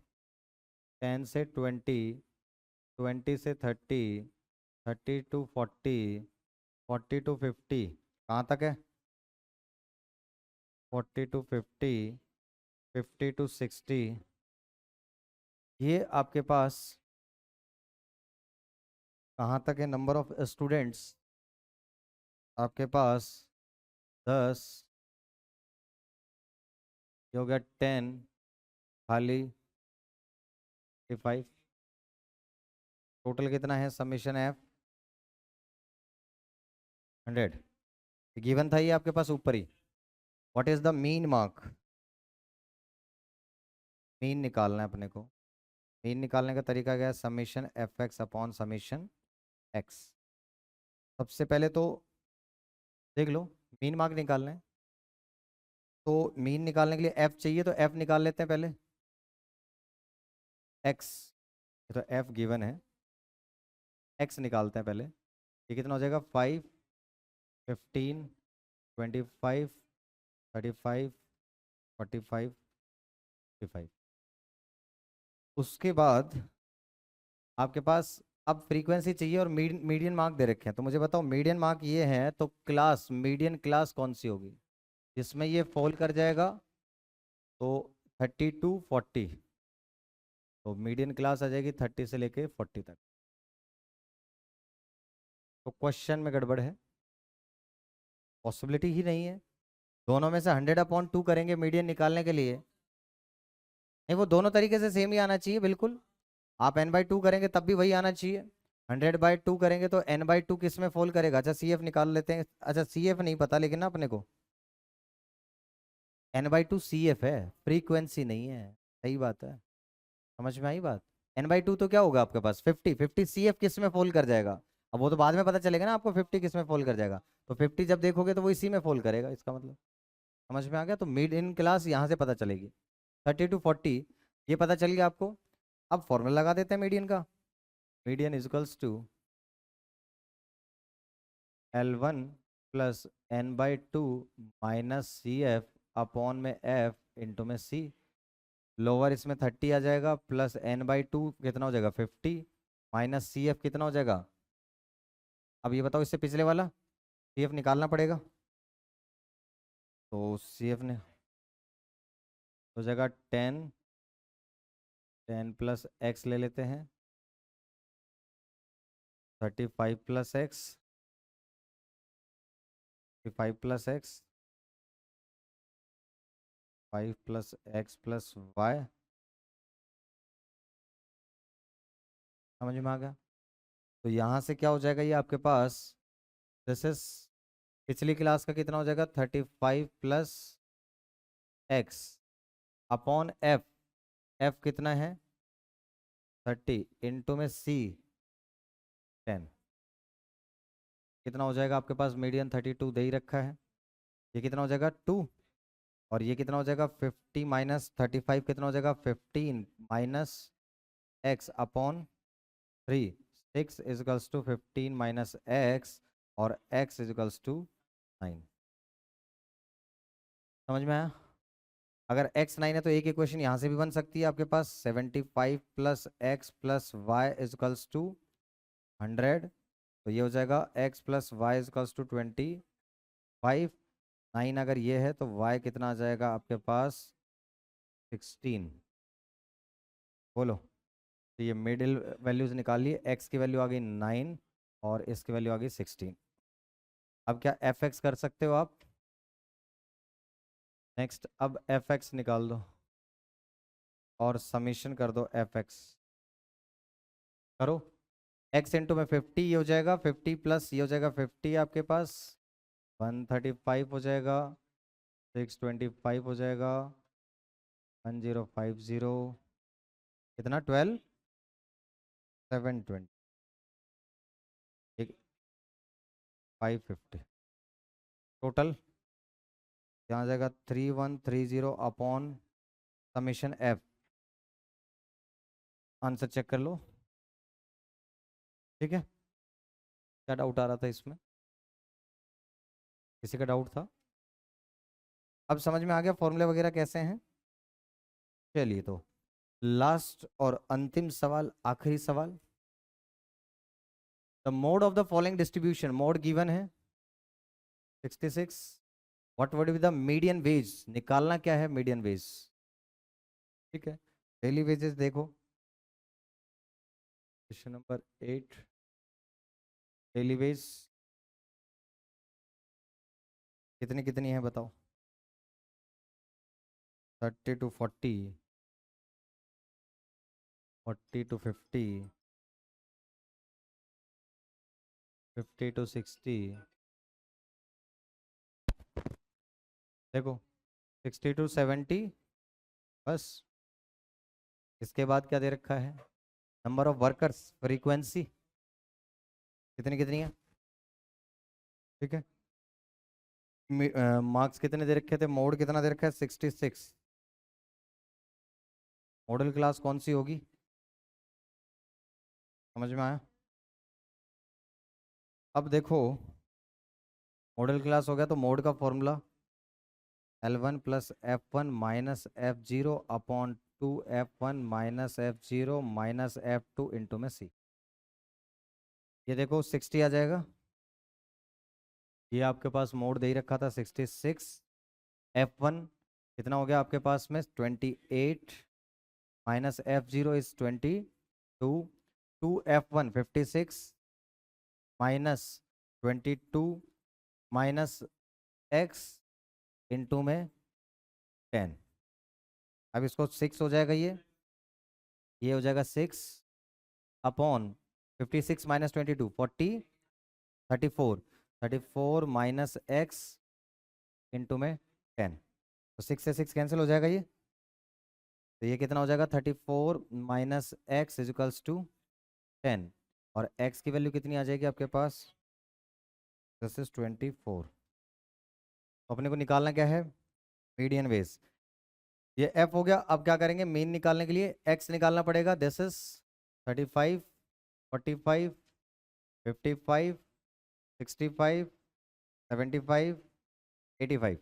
10 से 20, 20 से 30, 30 टू 40, 40 टू 50। कहाँ तक है? 40 टू 50, 50 टू 60। ये आपके पास कहाँ तक है? नंबर ऑफ स्टूडेंट्स आपके पास 10, ये हो गया 10, खाली 5। टोटल कितना है समीशन एफ? 100 गिवन था ये आपके पास ऊपर ही। What is the mean mark? Mean निकालना है अपने को। मीन निकालने का तरीका क्या है? Summation F x upon summation x. सबसे पहले तो देख लो, मीन मार्क निकालना है तो मीन निकालने के लिए एफ चाहिए, तो एफ निकाल लेते हैं पहले। एक्स, ये तो एफ गिवन है, एक्स निकालते हैं पहले। ये कितना हो जाएगा? 5, 15, 25, 35, 45, 55। उसके बाद आपके पास अब फ्रीक्वेंसी चाहिए और मीडियन मार्क दे रखे हैं, तो मुझे बताओ मीडियन मार्क ये है तो क्लास, मीडियन क्लास कौन सी होगी जिसमें ये फॉल कर जाएगा? तो 30 to 40, तो मीडियन क्लास आ जाएगी 30 से लेके 40 तक। तो क्वेश्चन में गड़बड़ है, पॉसिबिलिटी ही नहीं है। दोनों में से 100/2 करेंगे मीडियन निकालने के लिए। नहीं, वो दोनों तरीके से सेम ही आना चाहिए बिल्कुल। आप n/2 करेंगे तब भी वही आना चाहिए। 100/2 करेंगे तो n/2 किस में फॉल करेगा? अच्छा सी एफ निकाल लेते हैं। अच्छा सी एफ नहीं पता लेकिन ना अपने को, n/2 सी एफ है, फ्रीक्वेंसी नहीं है। सही बात है, समझ में आई बात? n/2 तो क्या होगा आपके पास? 50 सी एफ किस में फॉल कर जाएगा? अब वो तो बाद में पता चलेगा ना आपको 50 किस में फॉल कर जाएगा। तो 50 जब देखोगे तो वो इसी में फॉल करेगा, इसका मतलब समझ में आ गया? तो मिड इन क्लास यहाँ से पता चलेगी। 30 to 40 ये पता चल गया आपको। अब फॉर्मूला लगा देते हैं मीडियन का। Median equals to L1 plus n/2 minus C F upon में एफ इंटू में सी। लोअर इसमें 30 आ जाएगा, प्लस n/2 कितना हो जाएगा? 50, माइनस सी एफ कितना हो जाएगा? अब ये बताओ, इससे पिछले वाला सी एफ निकालना पड़ेगा। तो सी एफ ने हो जाएगा 10, 10 प्लस एक्स ले लेते हैं, 35 plus x, 5 plus x, 5 plus x plus y. समझ में आ गया? तो यहाँ से क्या हो जाएगा ये आपके पास? दिस इज पिछली क्लास का कितना हो जाएगा? 35 plus x upon F. F कितना है? 30 इंटू में सी 10। कितना हो जाएगा आपके पास? मीडियन 32 दे ही रखा है। ये कितना हो जाएगा? 2। और ये कितना हो जाएगा? 50 माइनस 35 कितना हो जाएगा? 15 minus x upon 3। 6 equals to 15 minus x, और एक्स इजकल्स टू 9। समझ में आया? अगर x 9 है तो एक इक्वेशन यहाँ से भी बन सकती है आपके पास, 75 plus x plus y equals to 100। तो ये हो जाएगा x plus y equals to 25। 9 अगर ये है तो y कितना आ जाएगा आपके पास? 16। बोलो। तो ये मिडिल वैल्यूज निकालिए, x की वैल्यू आ गई 9 और इसकी वैल्यू आ गई 16। अब क्या एफ एक्स कर सकते हो आप? नेक्स्ट अब एफ एक्स निकाल दो और समीशन कर दो एफ एक्स। करो। एक्स इंटू में 50 ये हो जाएगा, 50 प्लस ये हो जाएगा 50 आपके पास, 135 हो जाएगा, 625 हो जाएगा, 1050, कितना? 12, 720, 550 टोटल। यहाँ आ जाएगा 3130 upon summation F. Answer check कर लो। ठीक है, क्या डाउट आ रहा था इसमें? किसी का डाउट था? अब समझ में आ गया फॉर्मूले वगैरह कैसे हैं? चलिए तो लास्ट और अंतिम सवाल, आखिरी सवाल। The mode of the following distribution, mode given है 66। What would be the median wage? निकालना क्या है? Median wage. ठीक है, डेली वेजेस देखो, क्वेश्चन नंबर 8। डेली वेज कितनी कितनी है बताओ? 30 to 40, 40 to 50, 50 to 60, देखो 60 to 70, बस। इसके बाद क्या दे रखा है? नंबर ऑफ वर्कर्स, फ्रीक्वेंसी कितनी कितनी है, ठीक है। मार्क्स कितने दे रखे थे, मोड कितना दे रखा है 66। मॉडल क्लास कौन सी होगी, समझ में आया? अब देखो मॉडल क्लास हो गया तो मोड का formula L1 plus F1 minus F0 upon 2F1 minus F0 minus F2 into में C। ये देखो 60 आ जाएगा, ये आपके पास मोड दे ही रखा था 66। F1 कितना हो गया आपके पास में 28 minus F0 is 22, 2F1 56 minus 22 minus x into में 10। अब इसको 6 हो जाएगा, ये हो जाएगा 6 upon 56 minus 22 40, 34, 34 minus x into में 10। तो 6 से 6 कैंसिल हो जाएगा ये, तो ये कितना हो जाएगा 34 माइनस एक्स इजिकल्स टू 10, और x की वैल्यू कितनी आ जाएगी आपके पास, दिस इज 24। तो अपने को निकालना क्या है, मीडियन वेज। ये f हो गया, अब क्या करेंगे मीन निकालने के लिए x निकालना पड़ेगा, दिस इज 35, 45, 55, 65, 75, 85।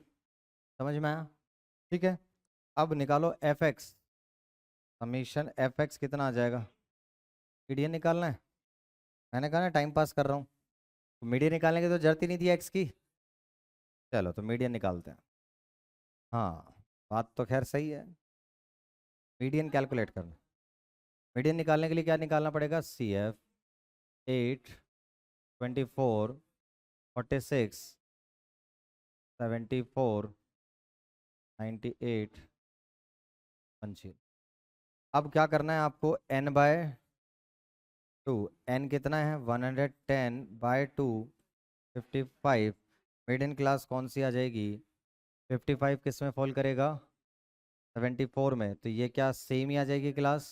समझ में आया, ठीक है। अब निकालो F x, summation F x कितना आ जाएगा, मीडियन निकालना है। मैंने कहा ना टाइम पास कर रहा हूँ, तो मीडियन निकालने की तो जरूरत ही नहीं थी एक्स की। चलो तो मीडियन निकालते हैं। हाँ बात तो खैर सही है, मीडियन कैलकुलेट करना। मीडियन निकालने के लिए क्या निकालना पड़ेगा, सी एफ 8, 24, 46, 74, 98, 15। अब क्या करना है आपको, n बाय 2, n कितना है 110 बाय 2, 55। मिडिल क्लास कौन सी आ जाएगी, 55 किस में फॉल करेगा, 74 में, तो ये क्या सेम ही आ जाएगी क्लास,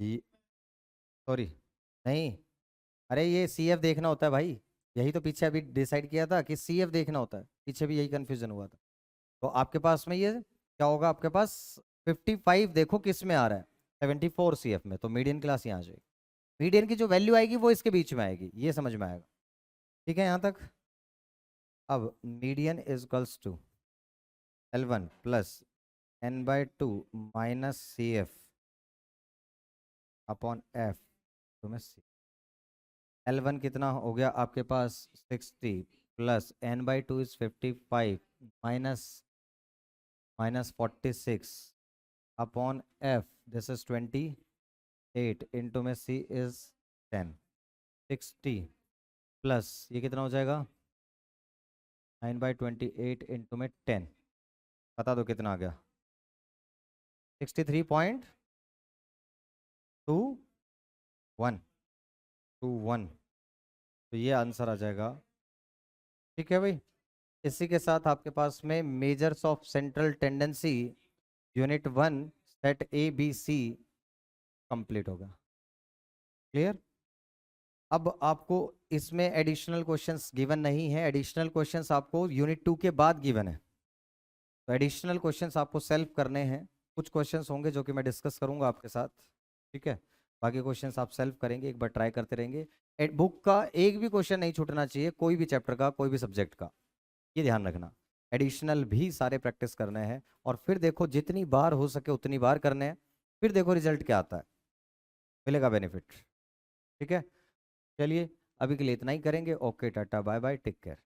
सॉरी नहीं, अरे ये सी एफ देखना होता है भाई, यही तो पीछे अभी डिसाइड किया था कि सी एफ देखना होता है, पीछे भी यही कंफ्यूजन हुआ था। तो आपके पास में ये क्या होगा, आपके पास 55 देखो किस में आ रहा है, 74 सी एफ में, तो मीडियन क्लास यहाँ आ जाएगी। मीडियन की जो वैल्यू आएगी वो इसके बीच में आएगी, ये समझ में आएगा, ठीक है यहाँ तक। अब median is equals to L1 plus n by 2 minus C F upon F, तो में सी। L1 कितना हो गया आपके पास 60 plus n by 2 is 55 minus minus 46 upon f, this is 28 into में c इज 10। 60 प्लस ये कितना हो जाएगा 9/28 इंटू में 10, बता दो कितना आ गया, 63.21, तो ये आंसर आ जाएगा, ठीक है भाई। इसी के साथ आपके पास में measures of central tendency unit 1 set A B C complete होगा, क्लियर। अब आपको इसमें एडिशनल क्वेश्चंस गिवन नहीं है, एडिशनल क्वेश्चंस आपको यूनिट 2 के बाद गिवन है, तो एडिशनल क्वेश्चंस आपको सेल्फ करने हैं। कुछ क्वेश्चंस होंगे जो कि मैं डिस्कस करूंगा आपके साथ, ठीक है। बाकी क्वेश्चंस आप सेल्फ करेंगे, एक बार ट्राई करते रहेंगे। बुक का एक भी क्वेश्चन नहीं छूटना चाहिए, कोई भी चैप्टर का, कोई भी सब्जेक्ट का, ये ध्यान रखना। एडिशनल भी सारे प्रैक्टिस करने हैं, और फिर देखो जितनी बार हो सके उतनी बार करने हैं, फिर देखो रिजल्ट क्या आता है, मिलेगा बेनिफिट, ठीक है। चलिए अभी के लिए इतना ही करेंगे, okay tata bye bye take care.